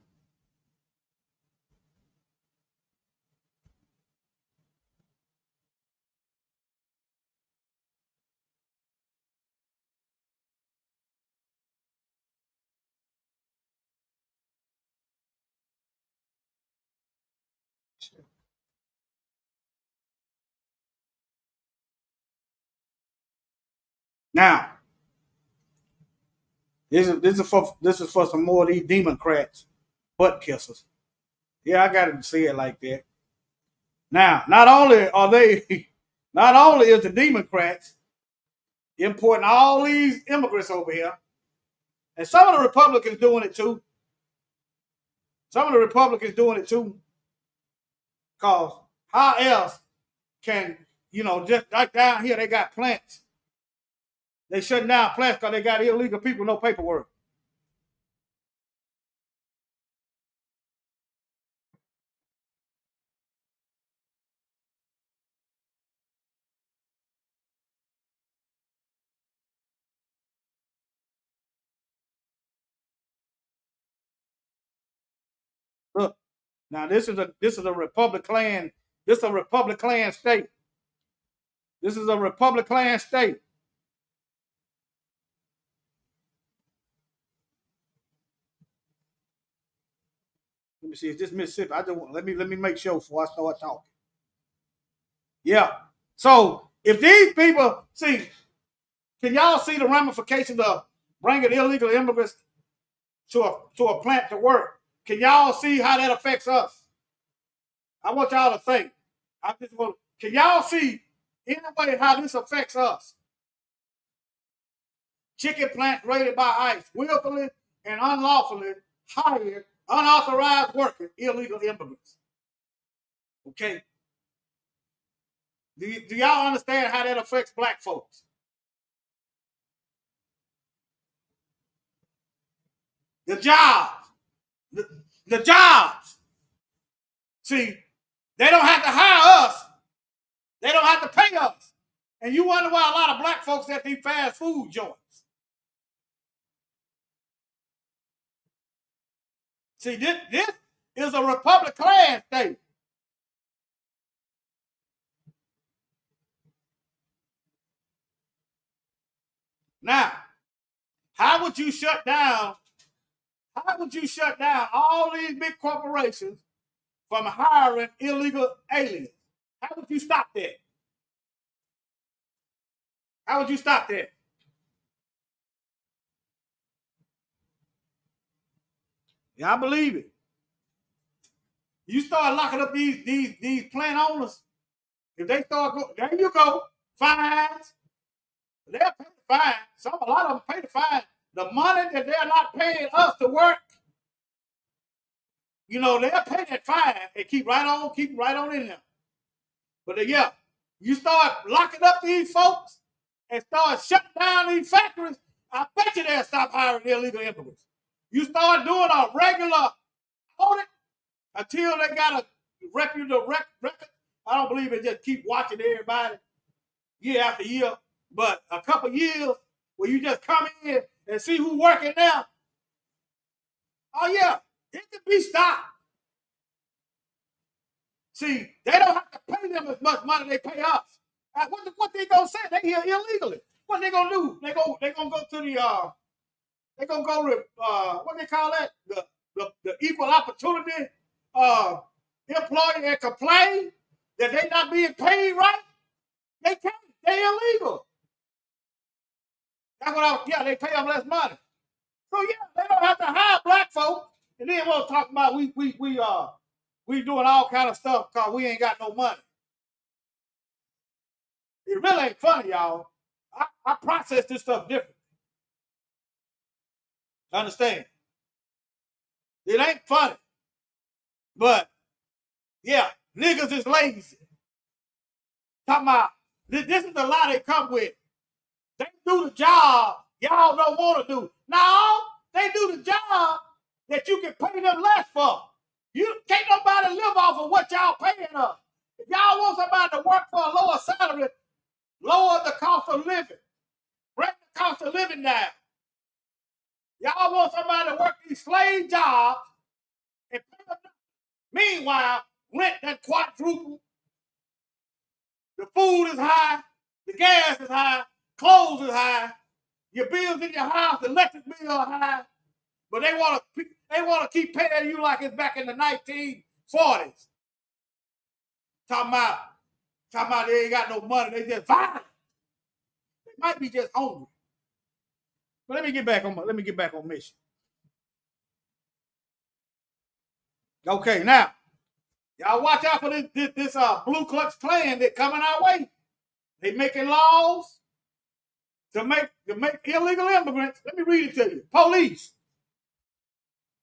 Now, this is for some more of these Democrats, butt kissers. Yeah, I got to say it like that. Now, not only is the Democrats importing all these immigrants over here, and some of the Republicans doing it too. Because how else can, just like down here, they got plants. They shutting down plants because they got illegal people, no paperwork. Look, now this is a Republican. This is a Republican state. This is a Republican state. Let me see. Is this Mississippi? Let me make sure before I start talking. Yeah. So if these people see, can y'all see the ramifications of bringing illegal immigrants to a plant to work? Can y'all see how that affects us? I want y'all to think. Can y'all see any way how this affects us? Chicken plants raided by ICE, willfully and unlawfully hired unauthorized workers, illegal immigrants. Okay. Do y'all understand how that affects black folks? The jobs. The jobs. See, they don't have to hire us. They don't have to pay us. And you wonder why a lot of black folks at these fast food joints. See, this is a Republican state. Now, how would you shut down all these big corporations from hiring illegal aliens? How would you stop that? How would you stop that? Yeah, I believe it. You start locking up these plant owners. If they start go, there you go, fines. They'll pay the fine. A lot of them pay the fine. The money that they're not paying us to work, you know, they'll pay that fine and keep right on in there. But yeah, you start locking up these folks and start shutting down these factories, I bet you they'll stop hiring illegal immigrants. You start doing a regular audit until they got a reputable record. I don't believe it just keep watching everybody year after year, but a couple years where you just come in and see who's working now. Oh yeah, it can be stopped. See, they don't have to pay them as much money they pay us. What they gonna say? They here illegally. What they gonna do? They gonna go to the they gonna go to what they call that? The equal opportunity employee and complain that they not being paid right. They can't. They illegal. That's what they pay them less money. So yeah, they don't have to hire black folks. And then we'll talk about we doing all kind of stuff because we ain't got no money. It really ain't funny, y'all. I process this stuff different. Understand? It ain't funny. But yeah, niggas is lazy. Talking about this is the lie they come with. They do the job y'all don't want to do. No, they do the job that you can pay them less for. You can't nobody live off of what y'all paying us. If y'all want somebody to work for a lower salary, lower the cost of living. Bring the cost of living down. Y'all want somebody to work these slave jobs and pay them. Meanwhile, rent that quadruple. The food is high. The gas is high. Clothes is high. Your bills in your house, the electric bill are high. But they want to keep paying you like it's back in the 1940s. Talking about they ain't got no money. They just violent. They might be just hungry. But let me get back on mission. Okay, now y'all watch out for this Blue Klux Klan that coming our way. They making laws to make illegal immigrants. Let me read it to you. Police.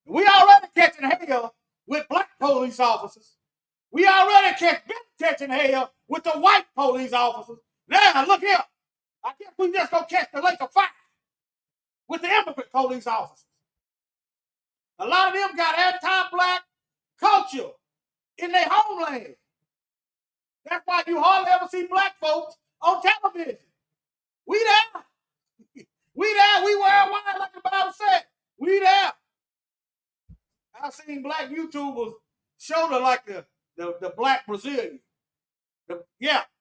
We already catching hell with black police officers. We already catching hell with the white police officers. Now look here. I guess we just gonna catch the lake of fire with the immigrant police officers. A lot of them got anti-black culture in their homeland. That's why you hardly ever see black folks on television. We there. We there. We worldwide, like the Bible said. We there. I've seen black YouTubers shoulder like the black Brazilian.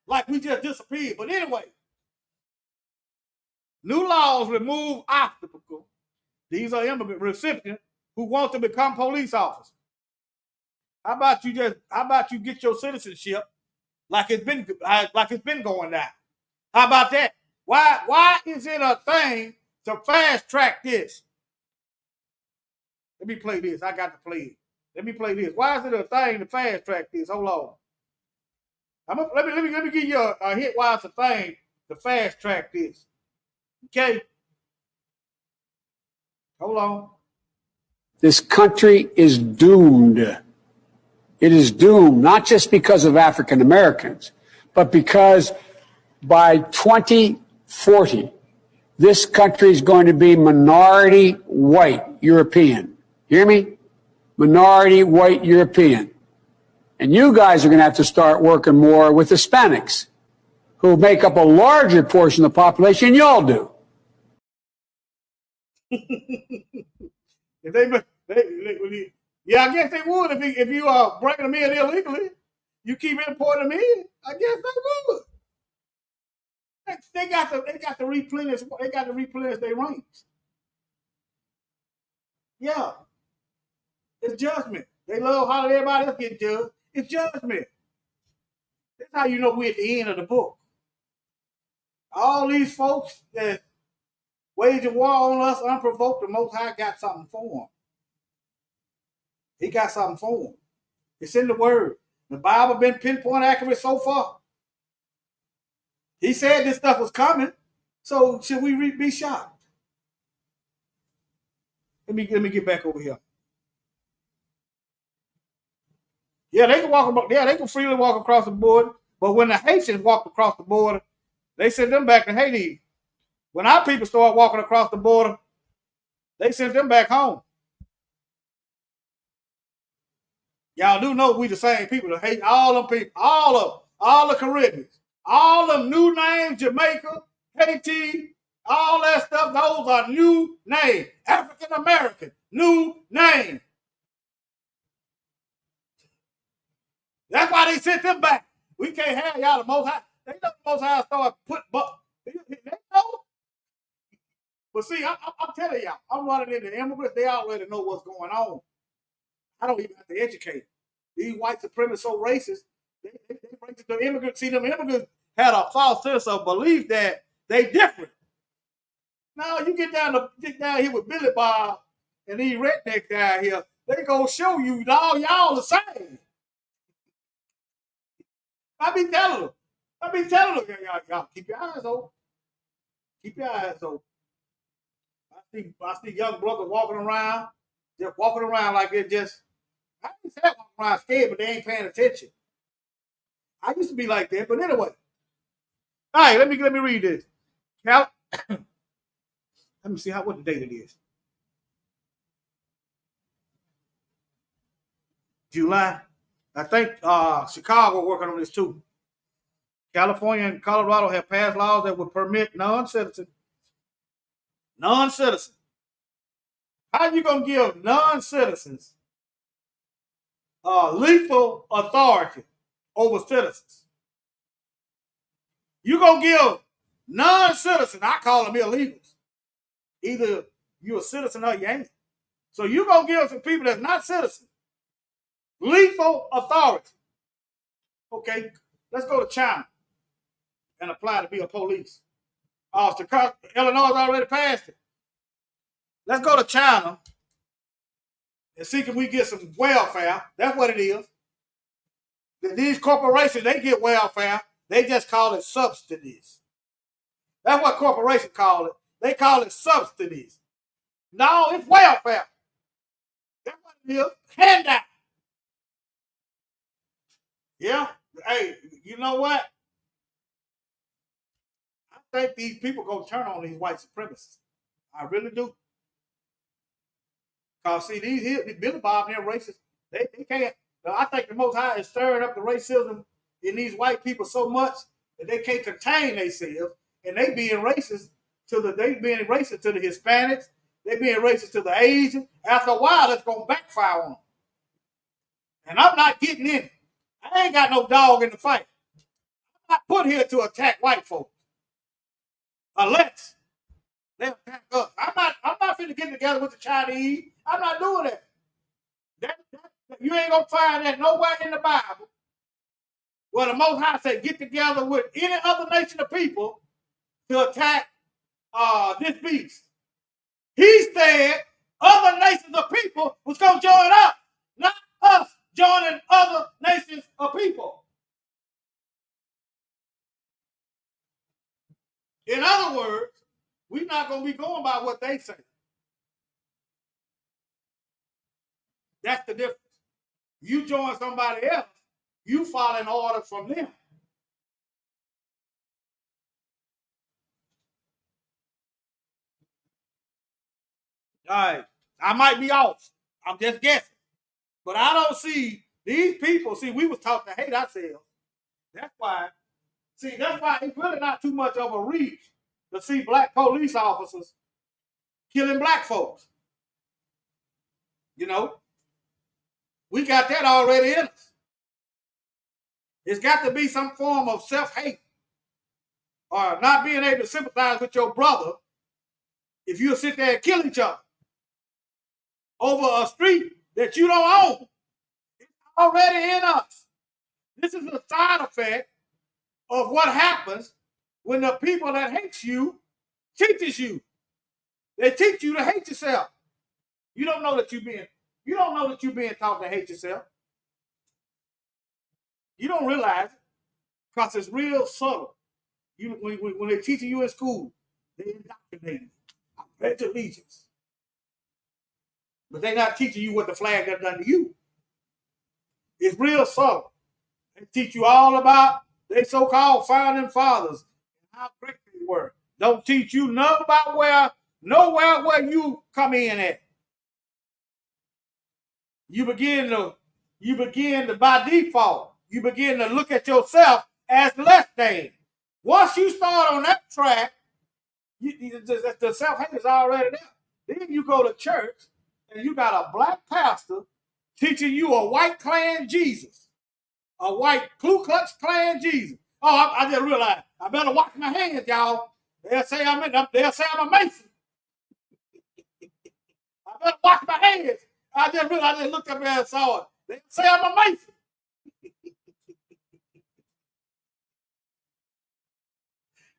Like we just disappeared. But anyway, new laws remove obstacles. These are immigrant recipients who want to become police officers. How about you get your citizenship like it's been going down? How about that? Why is it a thing to fast track this? Let me play this. I got to play it. Let me play this. Why is it a thing to fast track this? Hold on. Let me give you a hit. Why it's a thing to fast track this? Okay. Hold on. This country is doomed. It is doomed, not just because of African Americans, but because by 2040, this country is going to be minority white European. Hear me? Minority white European. And you guys are going to have to start working more with Hispanics, who make up a larger portion of the population than y'all do. Yeah, I guess they would if you are bringing them in illegally. You keep importing them in. I guess they would. They got to replenish. They got to replenish their ranks. Yeah, it's judgment. They love how everybody else gets judged. It's judgment. That's how you know we're at the end of the book. All these folks that waging war on us unprovoked, the Most High got something for them. He got something for them. It's in the Word. The Bible been pinpoint accurate so far. He said this stuff was coming, so should we be shocked? Let me get back over here. Yeah, they can walk. Yeah, they can freely walk across the border. But when the Haitians walked across the border, they sent them back to Haiti. When our people start walking across the border, they sent them back home. Y'all do know we the same people that hate all them people, all of them, all the Caribbeans, all them new names, Jamaica, Haiti, all that stuff. Those are new names. African American, new name. That's why they sent them back. We can't have y'all the Most High. They know the Most High start put, but they know. But see, I'm telling y'all, I'm running into immigrants. They already know what's going on. I don't even have to educate. These white supremacists so racist. They racist to immigrants. See, them immigrants had a false sense of belief that they different. Now you get down here with Billy Bob and these rednecks down here, they gonna show you all y'all the same. I be telling them, y'all keep your eyes open. Keep your eyes open. I see young brothers walking around like it just. I ain't say walking around scared, but they ain't paying attention. I used to be like that, but anyway. All right, let me read this. Let me see what the date it is. July. I think Chicago working on this too. California and Colorado have passed laws that would permit non-citizens. How are you gonna give non-citizens lethal authority over citizens? You gonna give non-citizens, I call them illegals. Either you're a citizen or you ain't. So you gonna give some people that's not citizens lethal authority. Okay, let's go to China and apply to be a police. Illinois already passed it. Let's go to China and see if we get some welfare. That's what it is. These corporations, they get welfare. They just call it subsidies. That's what corporations call it. They call it subsidies. No, it's welfare. That's what it is. Handout. Yeah. Hey, you know what? I think these people gonna turn on these white supremacists. I really do. Cause see, these Billy Bob and them racists, they can't. I think the Most High is stirring up the racism in these white people so much that they can't contain themselves, and they being racist to the Hispanics, they being racist to the Asians. After a while, it's gonna backfire on them. And I'm not getting in it. I ain't got no dog in the fight. I'm not put here to attack white folks. Unless they attack us. I'm not finna get together with the Chinese. I'm not doing that. You ain't gonna find that nowhere in the Bible where the Most High said get together with any other nation of people to attack this beast. He said other nations of people was gonna join us, not us joining other nations of people. In other words, we're not gonna be going by what they say. That's the difference. You join somebody else, you following orders from them. All right, I might be off. I'm just guessing. But I don't see these people. See, we was taught to hate ourselves. That's why it's really not too much of a reach to see black police officers killing black folks. You know, we got that already in us. It's got to be some form of self-hate or not being able to sympathize with your brother if you'll sit there and kill each other over a street that you don't own. It's already in us. This is a side effect of what happens when the people that hate you teaches you. They teach you to hate yourself. You don't know that you're being taught to hate yourself. You don't realize it because it's real subtle. When they're teaching you in school, they indoctrinate you. I pledge allegiance. But they're not teaching you what the flag has done to you. It's real subtle. They teach you all about their so-called founding fathers, how great they were. Don't teach you nothing about nowhere where you come in at. You begin to by default, you begin to look at yourself as less than. Once you start on that track, the self-hate is already there. Then you go to church and you got a black pastor teaching you a white Klan Jesus, a white Ku Klux Klan Jesus. Oh, I just realized I better wash my hands, y'all. They'll say I'm a Mason. I better wash my hands. I just realized I just looked up there and saw it. They'll say I'm a Mason.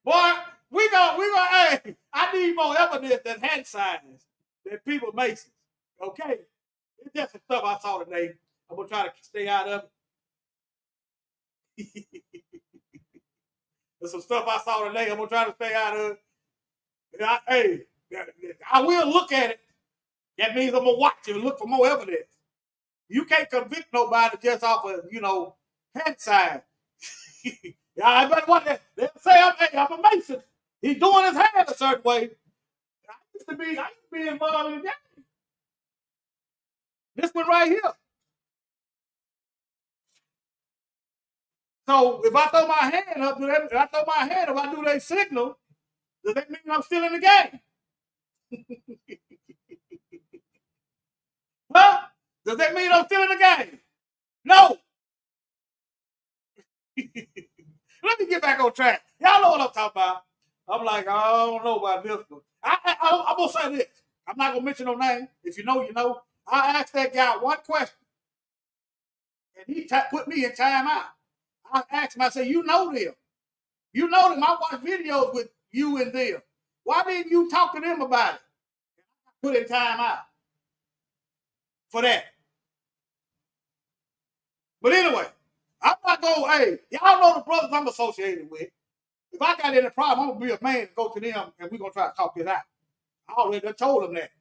Boy, we gonna, hey, I need more evidence than hand signs that people Masons. Okay? It's just some stuff I saw today. I'm gonna try to stay out of it. There's some stuff I saw today. I'm gonna try to stay out of it. I will look at it. That means I'm gonna watch it and look for more evidence. You can't convict nobody just off of, hand sign. I better watch that. They'll say I'm a Mason. He's doing his hand a certain way. I used to be involved in that. This one right here. So if I throw my hand up, if I do their signal, does that mean I'm still in the game? Huh? Does that mean I'm still in the game? No. Let me get back on track. Y'all know what I'm talking about. I'm like, I don't know about this one. I'm going to say this. I'm not going to mention no name. If you know, you know. I asked that guy one question, and he put me in timeout. I asked him, I said, you know them. You know them. I watch videos with you and them. Why didn't you talk to them about it? Put in timeout for that. But anyway, I'm not going, hey, y'all know the brothers I'm associated with. If I got any problem, I'm going to be a man and go to them, and we're going to try to talk this out. I already told them that.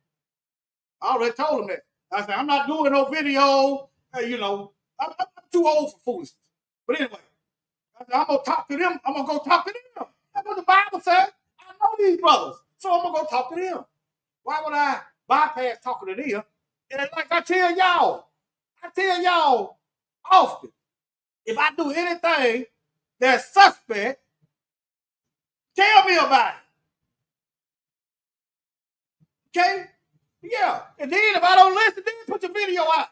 I said, I'm not doing no video. Hey, I'm too old for foolishness. But anyway, I said, I'm going to talk to them. I'm going to go talk to them. That's what the Bible says. I know these brothers, so I'm going to go talk to them. Why would I bypass talking to them? And like I tell y'all often, if I do anything that's suspect, tell me about it. Okay? Yeah. And then if I don't listen, then put your video out.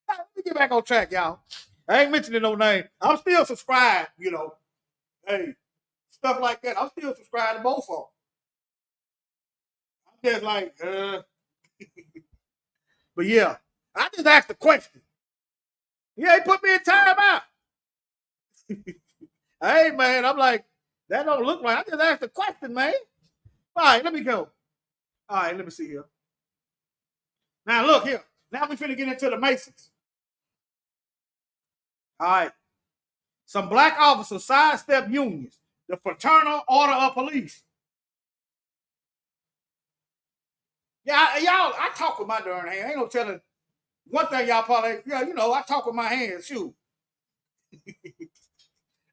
Let me get back on track, y'all. I ain't mentioning no name. I'm still subscribed, Hey, stuff like that. I'm still subscribed to both of them. I'm just like, But yeah, I just asked the question. Yeah, he put me in timeout. Hey, man, I'm like, that don't look right. I just asked the question, man. All right, let me go. All right, let me see here. Now, look here. Now we finna get into the Masons. All right. Some black officers sidestep unions, the Fraternal Order of Police. Yeah, y'all, I talk with my darn hand. Ain't no telling. One thing y'all probably, I talk with my hands, shoot.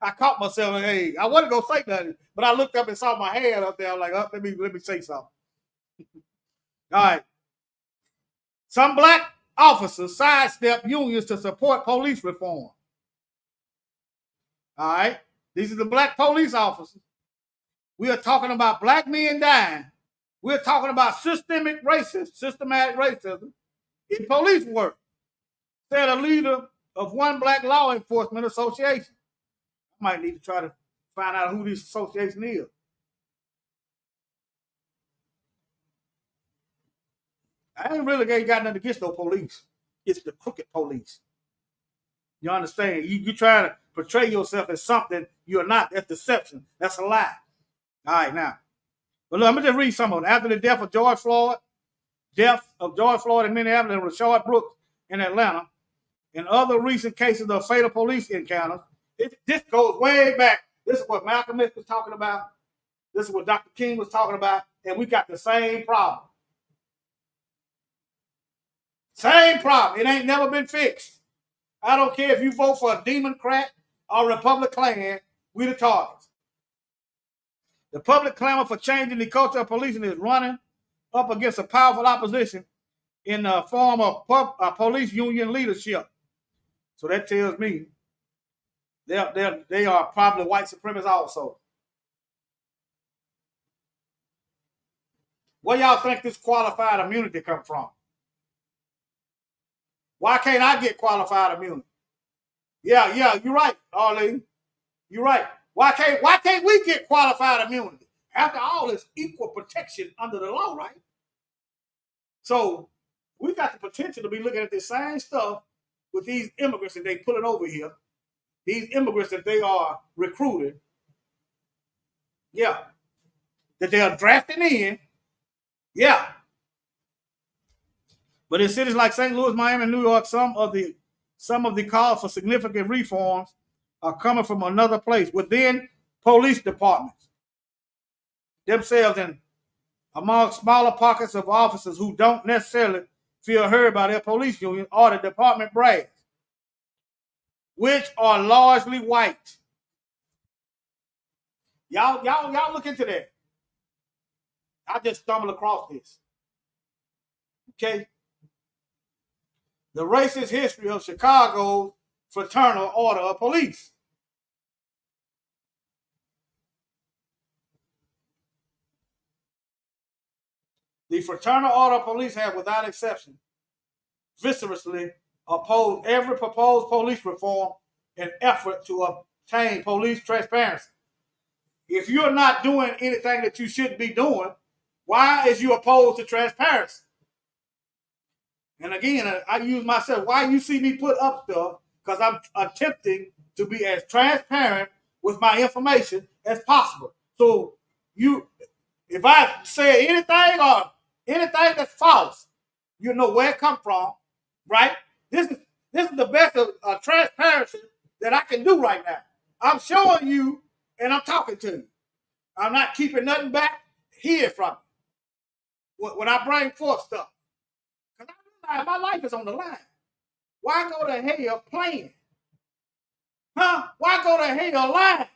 I caught myself, hey, I wasn't gonna say nothing, but I looked up and saw my hand up there. I'm like, let me say something. All right. Some black officers sidestep unions to support police reform. All right. These are the black police officers. We are talking about black men dying. We're talking about systematic racism in police work, said a leader of one black law enforcement association. I might need to try to find out who this association is. I ain't really got nothing against no police. It's the crooked police. You understand? You try to portray yourself as something you're not. That's deception. That's a lie. All right, now. But look, I'm going to just read some of them. After the death of George Floyd in Minneapolis and Rashard Brooks in Atlanta, and other recent cases of fatal police encounters, this goes way back. This is what Malcolm X was talking about. This is what Dr. King was talking about. And we got the same problem. Same problem. It ain't never been fixed. I don't care if you vote for a Democrat or Republican, we the targets. The public clamor for changing the culture of policing is running up against a powerful opposition in the form of police union leadership. So that tells me they are probably white supremacists also. Where y'all think this qualified immunity come from? Why can't I get qualified immunity? Yeah, you're right, Arlene. You're right. Why can't we get qualified immunity? After all, it's equal protection under the law, right? So we got the potential to be looking at this same stuff with these immigrants that they pulling over here. These immigrants that they are recruiting. Yeah. That they are drafting in. Yeah. But in cities like St. Louis, Miami, and New York, some of the calls for significant reforms are coming from another place within police departments themselves and among smaller pockets of officers who don't necessarily feel heard by their police union or the department brass, which are largely white. Y'all look into that. I just stumbled across this. Okay. The racist history of Chicago's Fraternal Order of Police. The Fraternal Order of Police have, without exception, vociferously opposed every proposed police reform in effort to obtain police transparency. If you're not doing anything that you shouldn't be doing, why is you opposed to transparency? And again, I use myself. Why you see me put up stuff? Because I'm attempting to be as transparent with my information as possible. So if I say anything or anything that's false, you know where it comes from, right? This is the best of transparency that I can do right now. I'm showing you and I'm talking to you. I'm not keeping nothing back here from you when I bring forth stuff. Because I realize my life is on the line. Why go to hell playing? Huh? Why go to hell lying?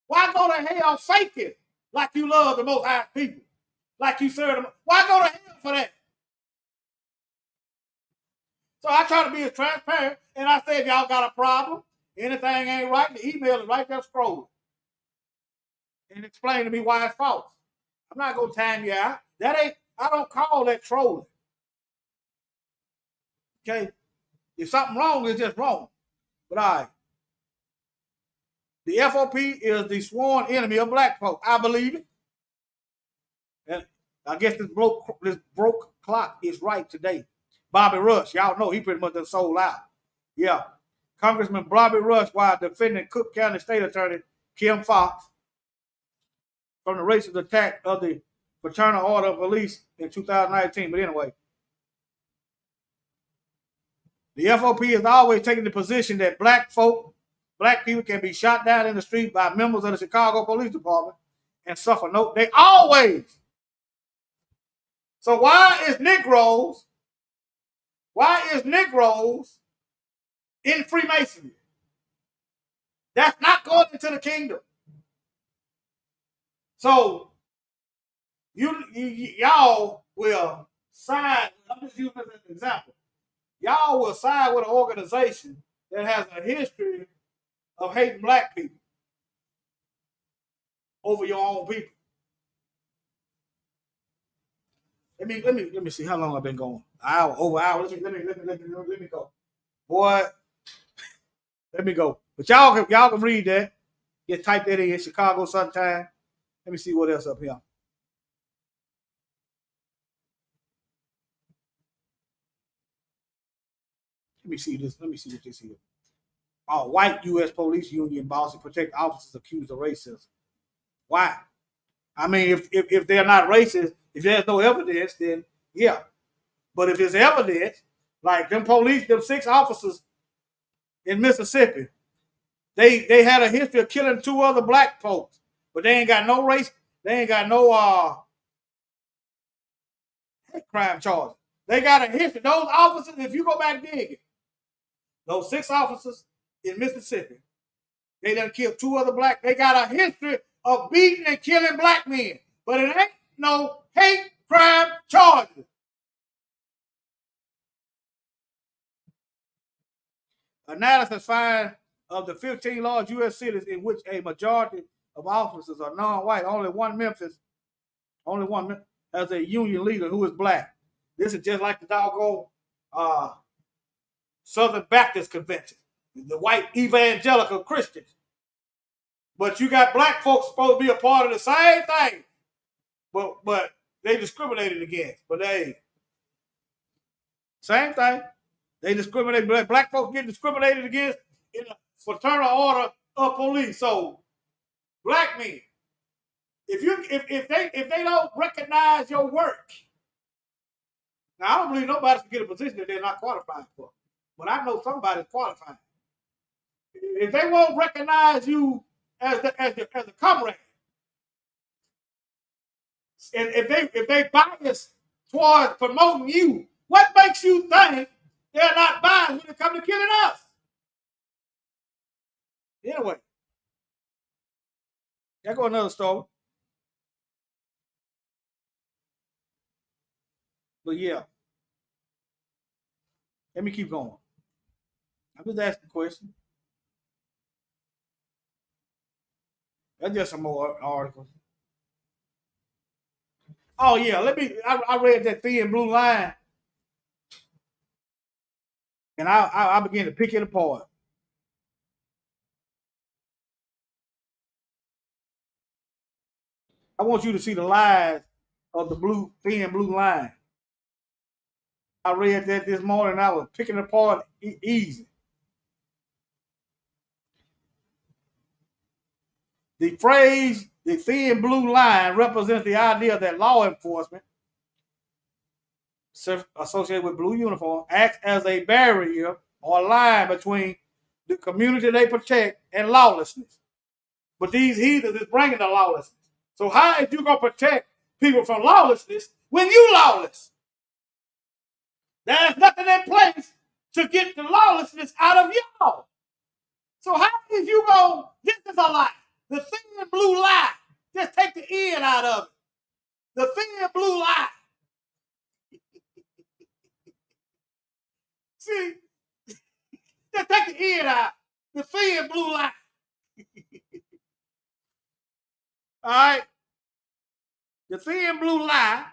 Why go to hell faking like you love the Most High people? Like you serve them? Why go to hell for that? So I try to be as transparent, and I say if y'all got a problem, anything ain't right, the email is right there scrolling. And explain to me why it's false. I'm not going to time you out. I don't call that trolling. Okay? If something wrong, it's just wrong. But all right. The FOP is the sworn enemy of black folk. I believe it. And I guess this broke clock is right today. Bobby Rush, y'all know he pretty much done sold out. Yeah. Congressman Bobby Rush, while defending Cook County State Attorney Kim Foxx from the racist attack of the Fraternal Order of Police in 2019. But anyway, the FOP has always taken the position that black people can be shot down in the street by members of the Chicago Police Department and suffer no. They always. So why is Negroes in Freemasonry? That's not going into the kingdom. So y'all will side. I'm just using this as an example. Y'all will side with an organization that has a history of hating black people over your own people. Let me see how long I've been going. Over an hour. Let me go. Boy, let me go. But y'all can read that. Just type that in Chicago sometime. Let me see what else up here. Let me see this. Let me see what this is. white U.S. police union boss to protect officers accused of racism. Why? I mean, if they're not racist, if there's no evidence, then yeah. But if there's evidence, like them 6 officers in Mississippi, they had a history of killing 2 other black folks, but they ain't got no race, they ain't got no hate crime charges. They got a history. Those officers, if you go back digging, those 6 officers in Mississippi, they done killed 2 other black. They got a history of beating and killing black men, but it ain't no hate crime charges. Analysis finds of the 15 large U.S. cities in which a majority of officers are non-white, only one has a union leader who is black. This is just like the doggone Southern Baptist Convention, the white evangelical Christians. But you got black folks supposed to be a part of the same thing, but they discriminated against. But they same thing. They discriminate. Black folks get discriminated against in a fraternal order of police. So, black men, if they don't recognize your work, now I don't believe nobody can get a position that they're not qualified for. But I know somebody's qualified. If they won't recognize you as a comrade, and if they bias towards promoting you, what makes you think they're not biased when it comes to killing us? Anyway, there go another story. But yeah, let me keep going. I'm just asking a question. That's just some more articles. Oh yeah, I read that thin blue line, and I began to pick it apart. I want you to see the lies of the thin blue line. I read that this morning. I was picking it apart easy. The phrase, the thin blue line, represents the idea that law enforcement associated with blue uniform acts as a barrier or line between the community they protect and lawlessness. But these heathens is bringing the lawlessness. So how is you going to protect people from lawlessness when you lawless? There's nothing in place to get the lawlessness out of y'all. So how is you going, this is a lie. The thin blue lie, just take the end out of it. The thin blue lie. See, just take the end out. The thin blue lie. All right. The thin blue lie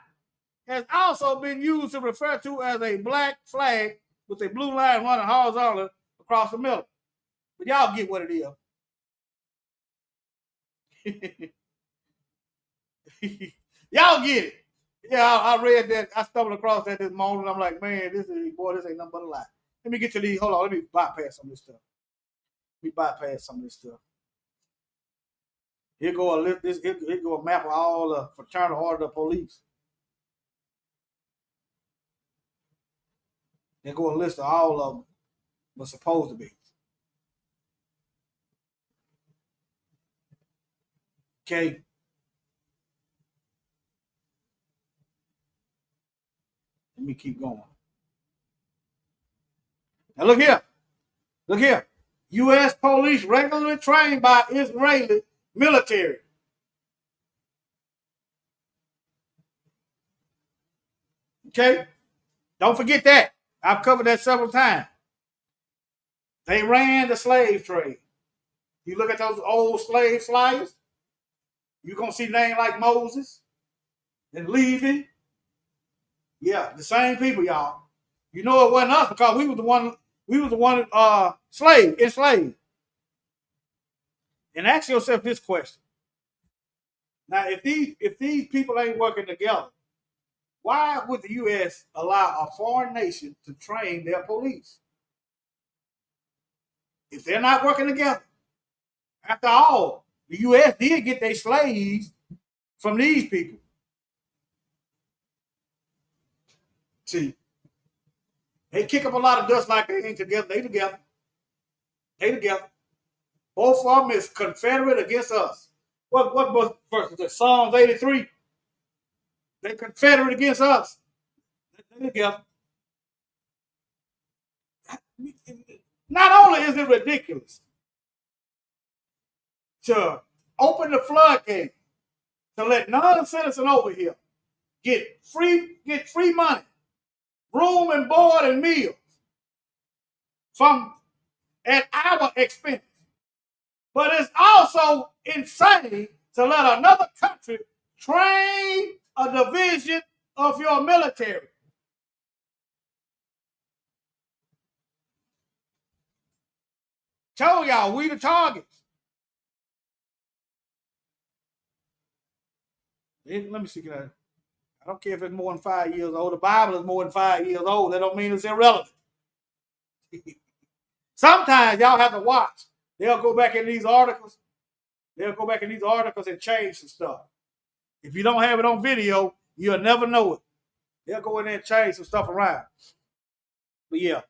has also been used to refer to as a black flag with a blue line running horizontally across the middle. But y'all get what it is. Y'all get it. Yeah, I read that. I stumbled across that this morning. I'm like, man, this ain't nothing but a lie. Let me get to these. Hold on. Let me bypass some of this stuff. Here go a map of all the fraternal order of police. Here go a list of all of them what's supposed to be. Okay. Let me keep going. Now look here. Look here. U.S. police regularly trained by Israeli military. Okay? Don't forget that. I've covered that several times. They ran the slave trade. You look at those old slave flyers, you're going to see names like Moses and Levi. Yeah, the same people, y'all. You know it wasn't us because we was the one enslaved. And ask yourself this question. Now, if these people ain't working together, why would the U.S. allow a foreign nation to train their police? if they're not working together, after all, the U.S. did get their slaves from these people. See, they kick up a lot of dust like they ain't together. They together. They together. Both of them is Confederate against us. What verse is it? Psalms 83. They Confederate against us. They together. Not only is it ridiculous to open the floodgate to let non-citizen over here get free money, room and board and meals at our expense. But it's also insane to let another country train a division of your military. Tell y'all, we the targets. Let me see. I don't care if it's more than 5 years old. The Bible is more than 5 years old. That don't mean it's irrelevant. Sometimes y'all have to watch. They'll go back in these articles. And change some stuff. If you don't have it on video, you'll never know it. They'll go in there and change some stuff around. But yeah.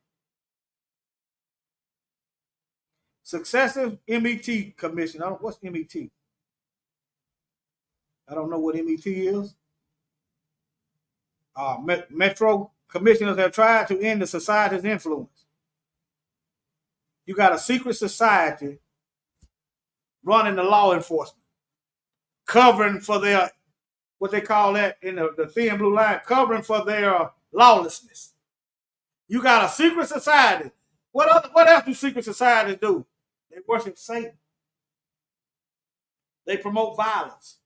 Successive MET commission. What's MET? I don't know what MET is. Metro commissioners have tried to end the society's influence. You got a secret society running the law enforcement, covering for their, what they call that in the thin blue line, covering for their lawlessness. You got a secret society. What else do secret societies do? They worship Satan. They promote violence.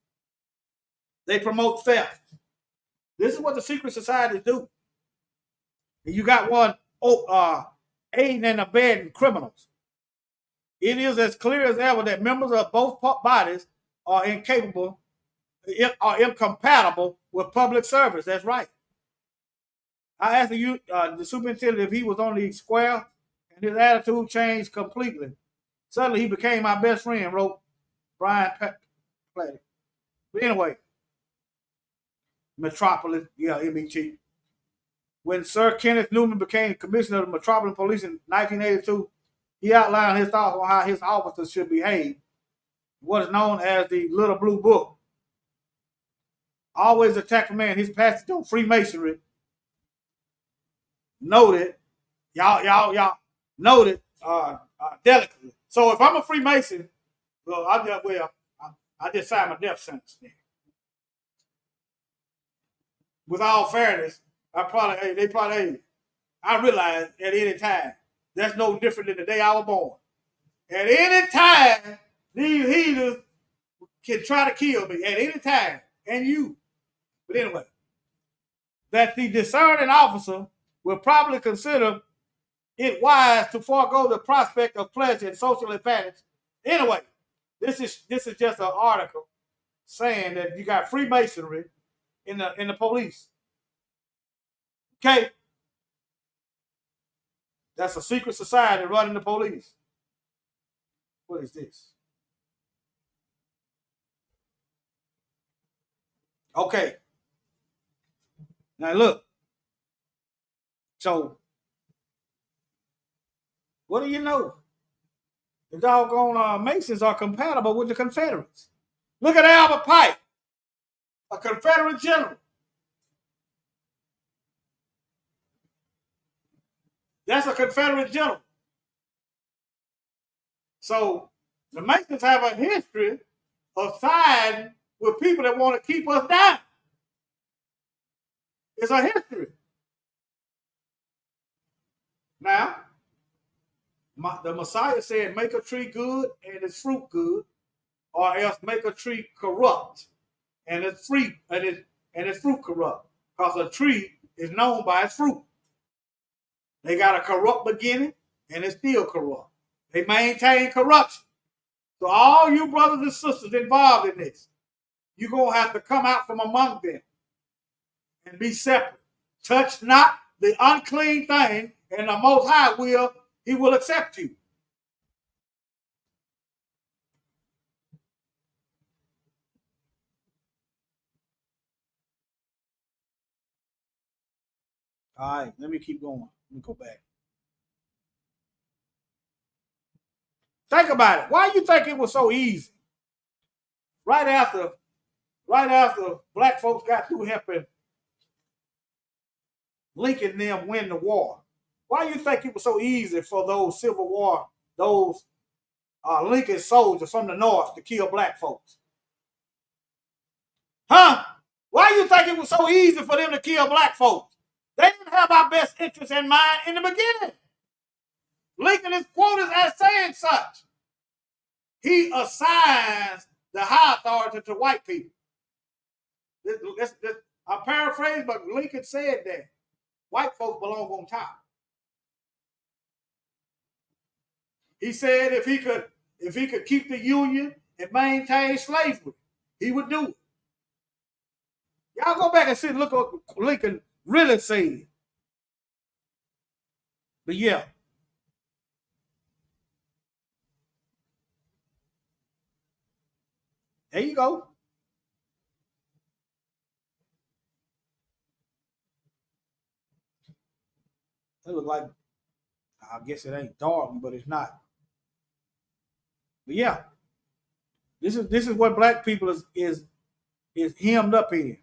They promote theft. This is what the secret societies do. And you got one aiding and abetting criminals. It is as clear as ever that members of both bodies are incompatible with public service. That's right. I asked the superintendent if he was on the square, and his attitude changed completely. Suddenly, he became my best friend, wrote Brian Platty. But anyway, Metropolis, MET. When Sir Kenneth Newman became commissioner of the Metropolitan Police in 1982, he outlined his thoughts on how his officers should behave, what is known as the Little Blue Book. Always attack a man, his passage on Freemasonry, noted, y'all noted delicately. So if I'm a Freemason, well, I just signed my death sentence. With all fairness, I realize at any time, that's no different than the day I was born. At any time, these heathens can try to kill me. At any time. And you. But anyway, that the discerning officer will probably consider it wise to forego the prospect of pleasure and social advantage. Anyway, this is just an article saying that you got Freemasonry in the police. Okay? That's a secret society running the police. What is this? Okay. Now look. So, what do you know? The doggone Masons are compatible with the Confederates. Look at Albert Pike, a Confederate general. That's a Confederate general. So the Masons have a history of siding with people that want to keep us down. It's a history. Now, the Messiah said, make a tree good and its fruit good, or else make a tree corrupt and its fruit corrupt. Because a tree is known by its fruit. They got a corrupt beginning and it's still corrupt. They maintain corruption. So all you brothers and sisters involved in this, you're going to have to come out from among them and be separate. Touch not the unclean thing, and the Most High he will accept you. All right, let me keep going. Let me go back. Think about it. Why you think it was so easy? Right after black folks got through helping Lincoln and them win the war, why you think it was so easy for those Civil War, those Lincoln soldiers from the North to kill black folks? Huh? Why you think it was so easy for them to kill black folks? They didn't have our best interests in mind in the beginning. Lincoln is quoted as saying such. He assigns the high authority to white people. I paraphrase, but Lincoln said that white folks belong on top. He said if he could keep the Union and maintain slavery, he would do it. Y'all go back and see, look what Lincoln really said. But yeah. There you go. It look like, I guess it ain't dark, but it's not. But yeah, this is what black people is hemmed up in.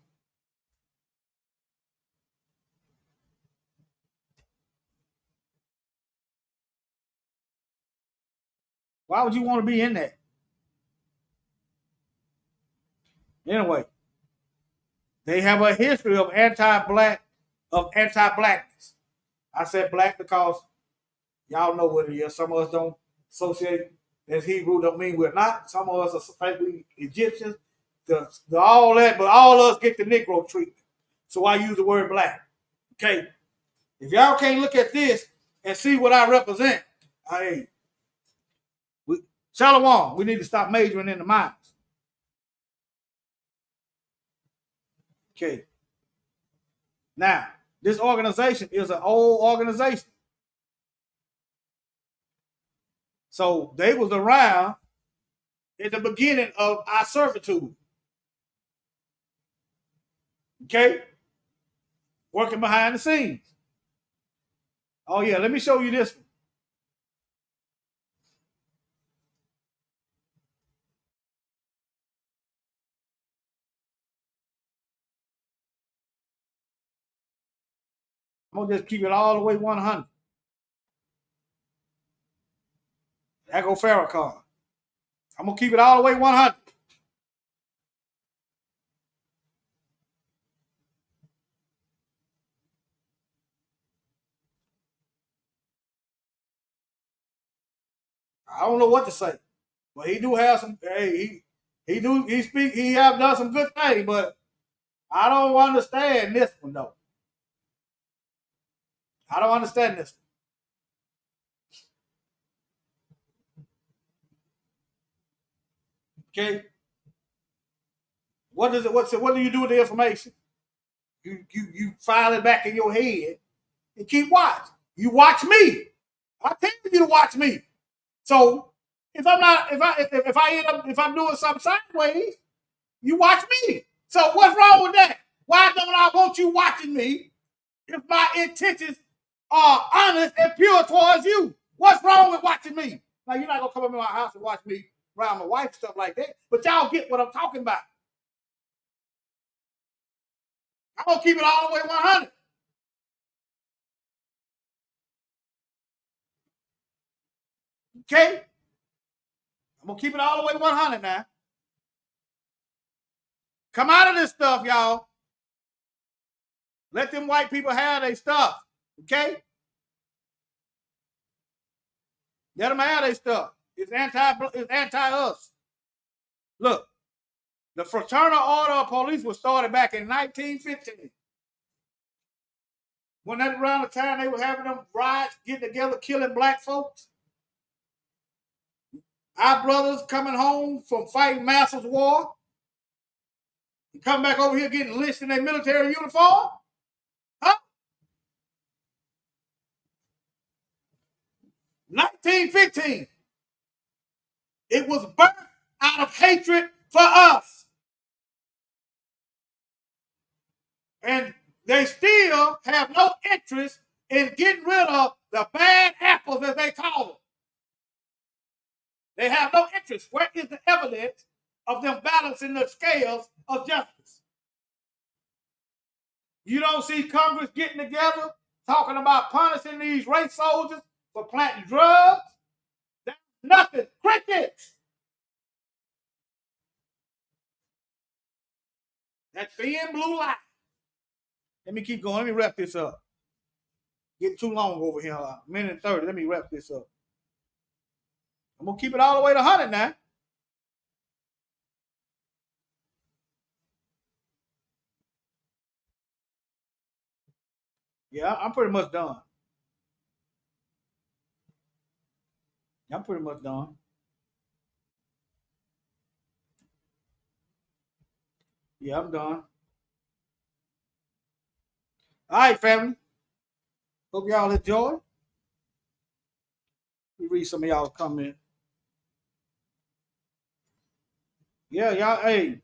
Why would you want to be in that? Anyway, they have a history of anti-blackness. I said black because y'all know what it is. Some of us don't associate as Hebrew, don't mean we're not. Some of us are think we Egyptians, all that, but all of us get the Negro treatment. So I use the word black. Okay. If y'all can't look at this and see what I represent, Shalom, we need to stop majoring in the minds. Okay. Now, this organization is an old organization. So they was around at the beginning of our servitude. Okay? Working behind the scenes. Oh yeah, let me show you this one. I'm going to just keep it all the way 100. There go Farrakhan. I'm going to keep it all the way 100. I don't know what to say, but he do have some. Hey, he have done some good things, but I don't understand this one though. I don't understand this one. Okay. What do you do with the information? You file it back in your head and keep watching. You watch me. I tell you to watch me. So if I'm doing something sideways, you watch me. So what's wrong with that? Why don't I want you watching me if my intentions are honest and pure towards you? What's wrong with watching me? Now you're not gonna come up in my house and watch me around my wife, stuff like that. But y'all get what I'm talking about. I'm gonna keep it all the way 100. Okay? I'm gonna keep it all the way 100 now. Come out of this stuff, y'all. Let them white people have their stuff. Okay? Let them have their stuff. It's anti-us. Look, the Fraternal Order of Police was started back in 1915. When that around the time they were having them riots, getting together, killing black folks. Our brothers coming home from fighting Master's War. You come back over here getting lynched in their military uniform? Huh? 1915. It was birthed out of hatred for us. And they still have no interest in getting rid of the bad apples, as they call them. They have no interest. Where is the evidence of them balancing the scales of justice? You don't see Congress getting together talking about punishing these race soldiers for planting drugs. That's nothing. Crickets. That thin blue line. Let me keep going. Let me wrap this up. Getting too long over here. A minute and 30. Let me wrap this up. I'm going to keep it all the way to 100 now. Yeah, I'm pretty much done. I'm pretty much done. Yeah, I'm done. All right, family. Hope y'all enjoy. Let me read some of y'all comments. Yeah, y'all, hey.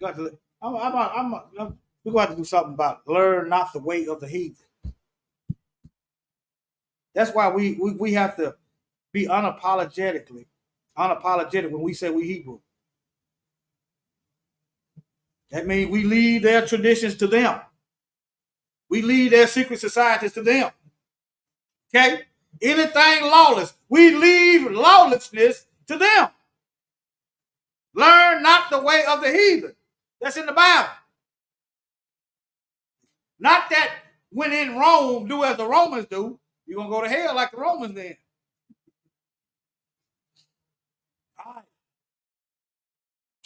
Got to, we're going to have to do something about learn not the way of the heathen. That's why we have to be unapologetic when we say we Hebrew. That means we leave their traditions to them. We leave their secret societies to them. Okay? Anything lawless, we leave lawlessness to them. Learn not the way of the heathen. That's in the Bible. Not that when in Rome, do as the Romans do. You're going to go to hell like the Romans did. All right.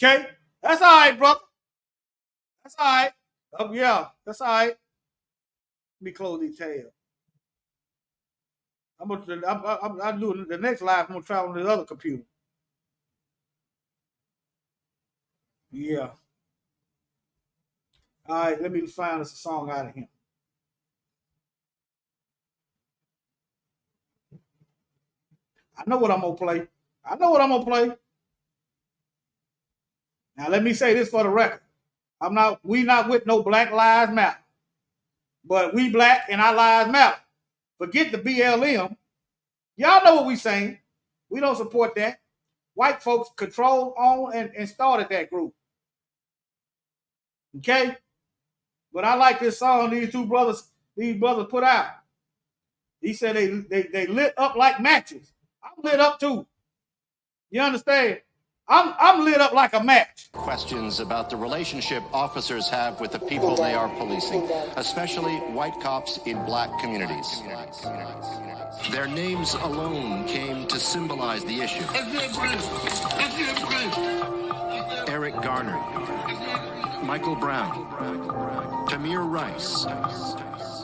Okay? That's all right, brother. That's all right. Oh, yeah, that's all right. Let me close these tabs. I'll do the next live. I'm going to try on the other computer. Yeah. All right, let me find us a song out of him. I know what I'm going to play. Now, let me say this for the record. We not with no Black Lives Matter. But we black and our lives matter. Forget the BLM. Y'all know what we saying. We don't support that. White folks control, own, and started that group. Okay? But I like this song these brothers put out. He said they lit up like matches. I'm lit up too. You understand? I'm lit up like a match. Questions about the relationship officers have with the people they are policing, especially white cops in black communities. Their names alone came to symbolize the issue. Eric Garner, Michael Brown, Tamir Rice.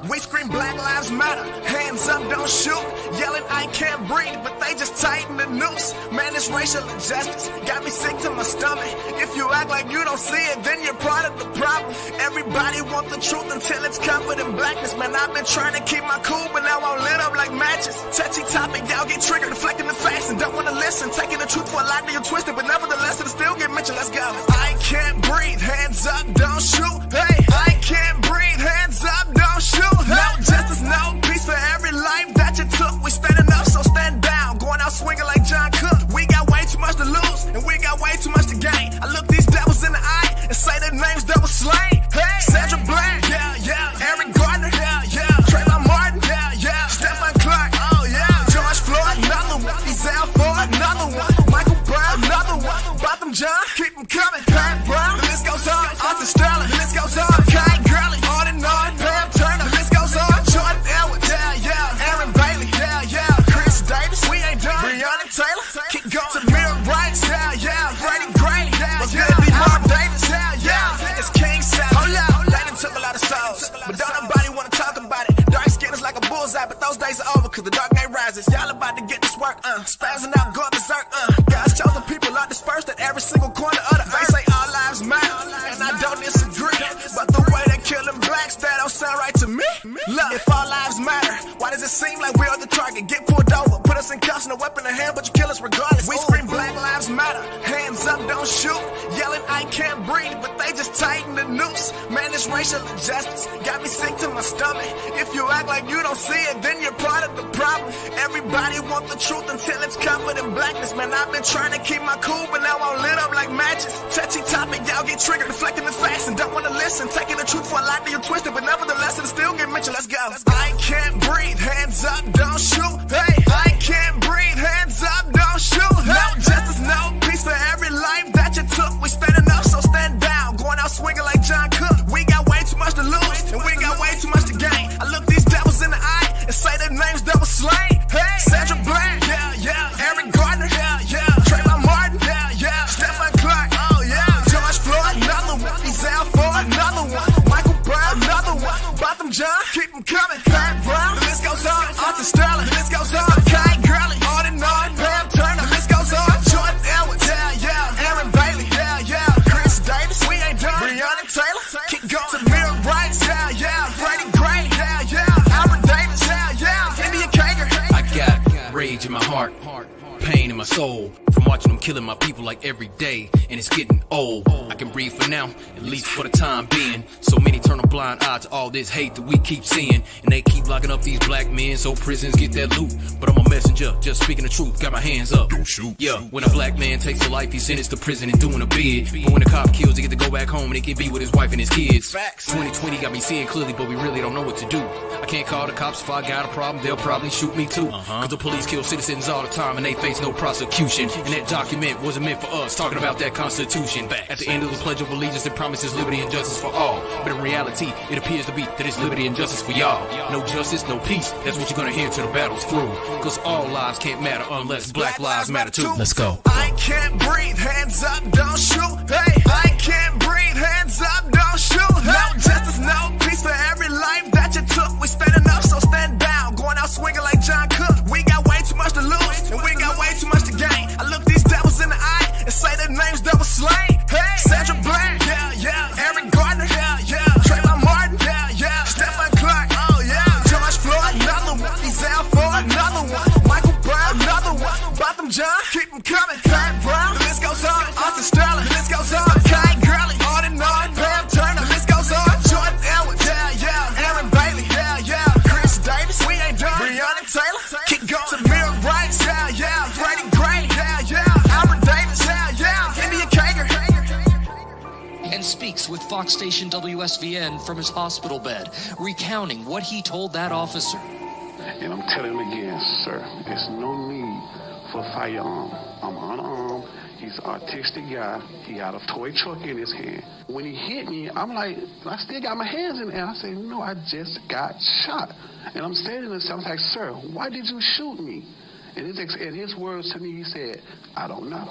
We scream Black Lives Matter, hands up, don't shoot. Yelling, I can't breathe, but they just tighten the noose. Man, this racial injustice got me sick to my stomach. If you act like you don't see it, then you're part of the problem. Everybody want the truth until it's covered in blackness. Man, I've been trying to keep my cool, but now I'm lit up like matches. Touchy topic, y'all get triggered, deflecting the facts and don't want to listen. Taking the truth for a lie, you're twisted, but nevertheless, it'll still get mentioned. Let's go. I can't breathe, hands up, don't shoot. Hey, I can't breathe, hands up, don't shoot. No justice, no peace for every life that you took. We standing up, so stand down. Going out swinging like John Cook. We got way too much to lose, and we got way too much to gain. I look these devils in the eye and say their names that was slain. Hey, Sandra Bland, yeah. Eric Gardner, yeah. Trayvon Martin, yeah. Stephen Clark, oh yeah. George Floyd, another one. Ezell Ford, another one. Michael Brown, another one. Botham John, keep them coming. Pat Brown, the list goes on. Arthur Sterling, the list goes on. Kai Gurley, on and on. Pam Turner, the list goes on. Jordan Edwards, yeah. Aaron Bailey, yeah. Chris Davis, we ain't done. Breonna Taylor, keep going. Tamir Rice, yeah. Freddie Gray, what's good? Mark Davis, yeah. It's King Salad. Hold up, they done took a lot of souls, but don't nobody wanna talk about it. Dark skin is like a bullseye, but those days are over, cause the dark day rises. Y'all about to get this work, spazzing out, going berserk, God's chosen people are dispersed at every single corner of the earth. They say all lives matter, and I don't disagree, but the way they killing blacks, that don't sound right to me. Look, if all lives matter, why does it seem like we are the target? Get pulled over, put us in cuffs and a weapon in hand, but you kill us regardless. We scream Black Lives Matter, hands hands up, don't shoot. Yelling, I can't breathe, but they just tighten the noose. Man, this racial injustice got me sick to my stomach. If you act like you don't see it, then you're part of the problem. Everybody want the truth until it's covered in blackness. Man, I've been trying to keep my cool, but now I'm lit up like matches. Touchy topic, y'all get triggered, deflecting it fast and don't want to listen. Taking the truth for a lie, you're twisted, but nevertheless, it'll still get mentioned. Let's go. I can't breathe, hands up, don't shoot. Hey, I can't breathe, hands up, don't shoot. Hey. No justice, no peace for every life that you took. We standing up, so stand down. Going out swinging like John Cook. We got way too much to lose, and we got way too much to gain. I look these devils in the eye and say their names double slain. Hey, Sandra Bland, yeah, yeah. Eric Gardner, yeah, yeah. Trayvon Martin, yeah, yeah. Stephen Clark, oh yeah. George Floyd, another one. Ezell Ford, another one. Michael Brown, another one. Botham John, keep them coming. Pat Brown, the list goes on. Arthur Sterling, the list goes on. Kai Gurley, on and on. Pam Turner, the list goes on. Jordan Edwards, yeah, yeah. Aaron Bailey, yeah, yeah. Chris Davis, we ain't done. Breonna Taylor, keep going. Samir Rice, yeah, yeah. Freddie Gray, yeah, yeah. Albert Davis, yeah, yeah. India Kager. I got rage in my heart, pain in my soul from watching them killing my people like every day, and it's getting old. I can breathe for now, at least for the time being. So many turn a blind eye to all this hate that we keep seeing, and they keep locking up these black men so prisons get that loot. But I'm a messenger, just speaking the truth, got my hands up. Don't shoot. Yeah, when a black man takes a life, he's sentenced to prison and doing a bid. But when a cop kills, he get to go back home and he can be with his wife and his kids. Facts. 2020 got me seeing clearly, but we really don't know what to do. I can't call the cops if I got a problem, they'll probably shoot me too. Cause the police kill citizens all the time and they face no prosecution. And that document wasn't meant for us, talking about that Constitution. At the end of the Pledge of Allegiance, it promises liberty and justice for all. But in reality, it appears to be that it's liberty and justice for y'all. No justice, no peace, that's what you're gonna hear till the battle's through. Cause all lives can't matter unless black lives matter too. Let's go. I can't breathe, hands up, don't shoot. Hey, I can't breathe, hands up, don't shoot. Hey. No justice, no peace for every life that you took. We standing up, so stand down. Going out swinging like John Cook. We got way too much to lose, and we got way too much to gain. I look these devils in the eye and say their names double slain. Hey, Sandra Bland, yeah, yeah. Eric Gardner, yeah, yeah. Trayvon Martin, yeah, yeah. Stephen Clark, oh yeah. George Floyd, another one. Ezell Ford, another one. Michael Brown, another one. Botham John, keep them coming. Pat Brown, the list goes on. Arthur Sterling, the list goes on. Kai Gurley, on and on. Pam Turner, the list goes on. Jordan Edwards, yeah, yeah. Aaron Bailey, yeah, yeah. Chris Davis, we ain't done. Breonna Taylor, keep going. Samir Rice, yeah, yeah. Freddie Gray, yeah, yeah. Albert Davis, yeah, yeah. India Kager. And speaks with Fox station WSVN from his hospital bed, recounting what he told that officer. And I'm telling him again, sir, there's no need for a firearm. I'm unarmed. He's an artistic guy. He got a toy truck in his hand. When he hit me, I'm like, I still got my hands in the air. I say, no, I just got shot. And I'm standing there, I'm like, sir, why did you shoot me? And his words to me, he said, I don't know.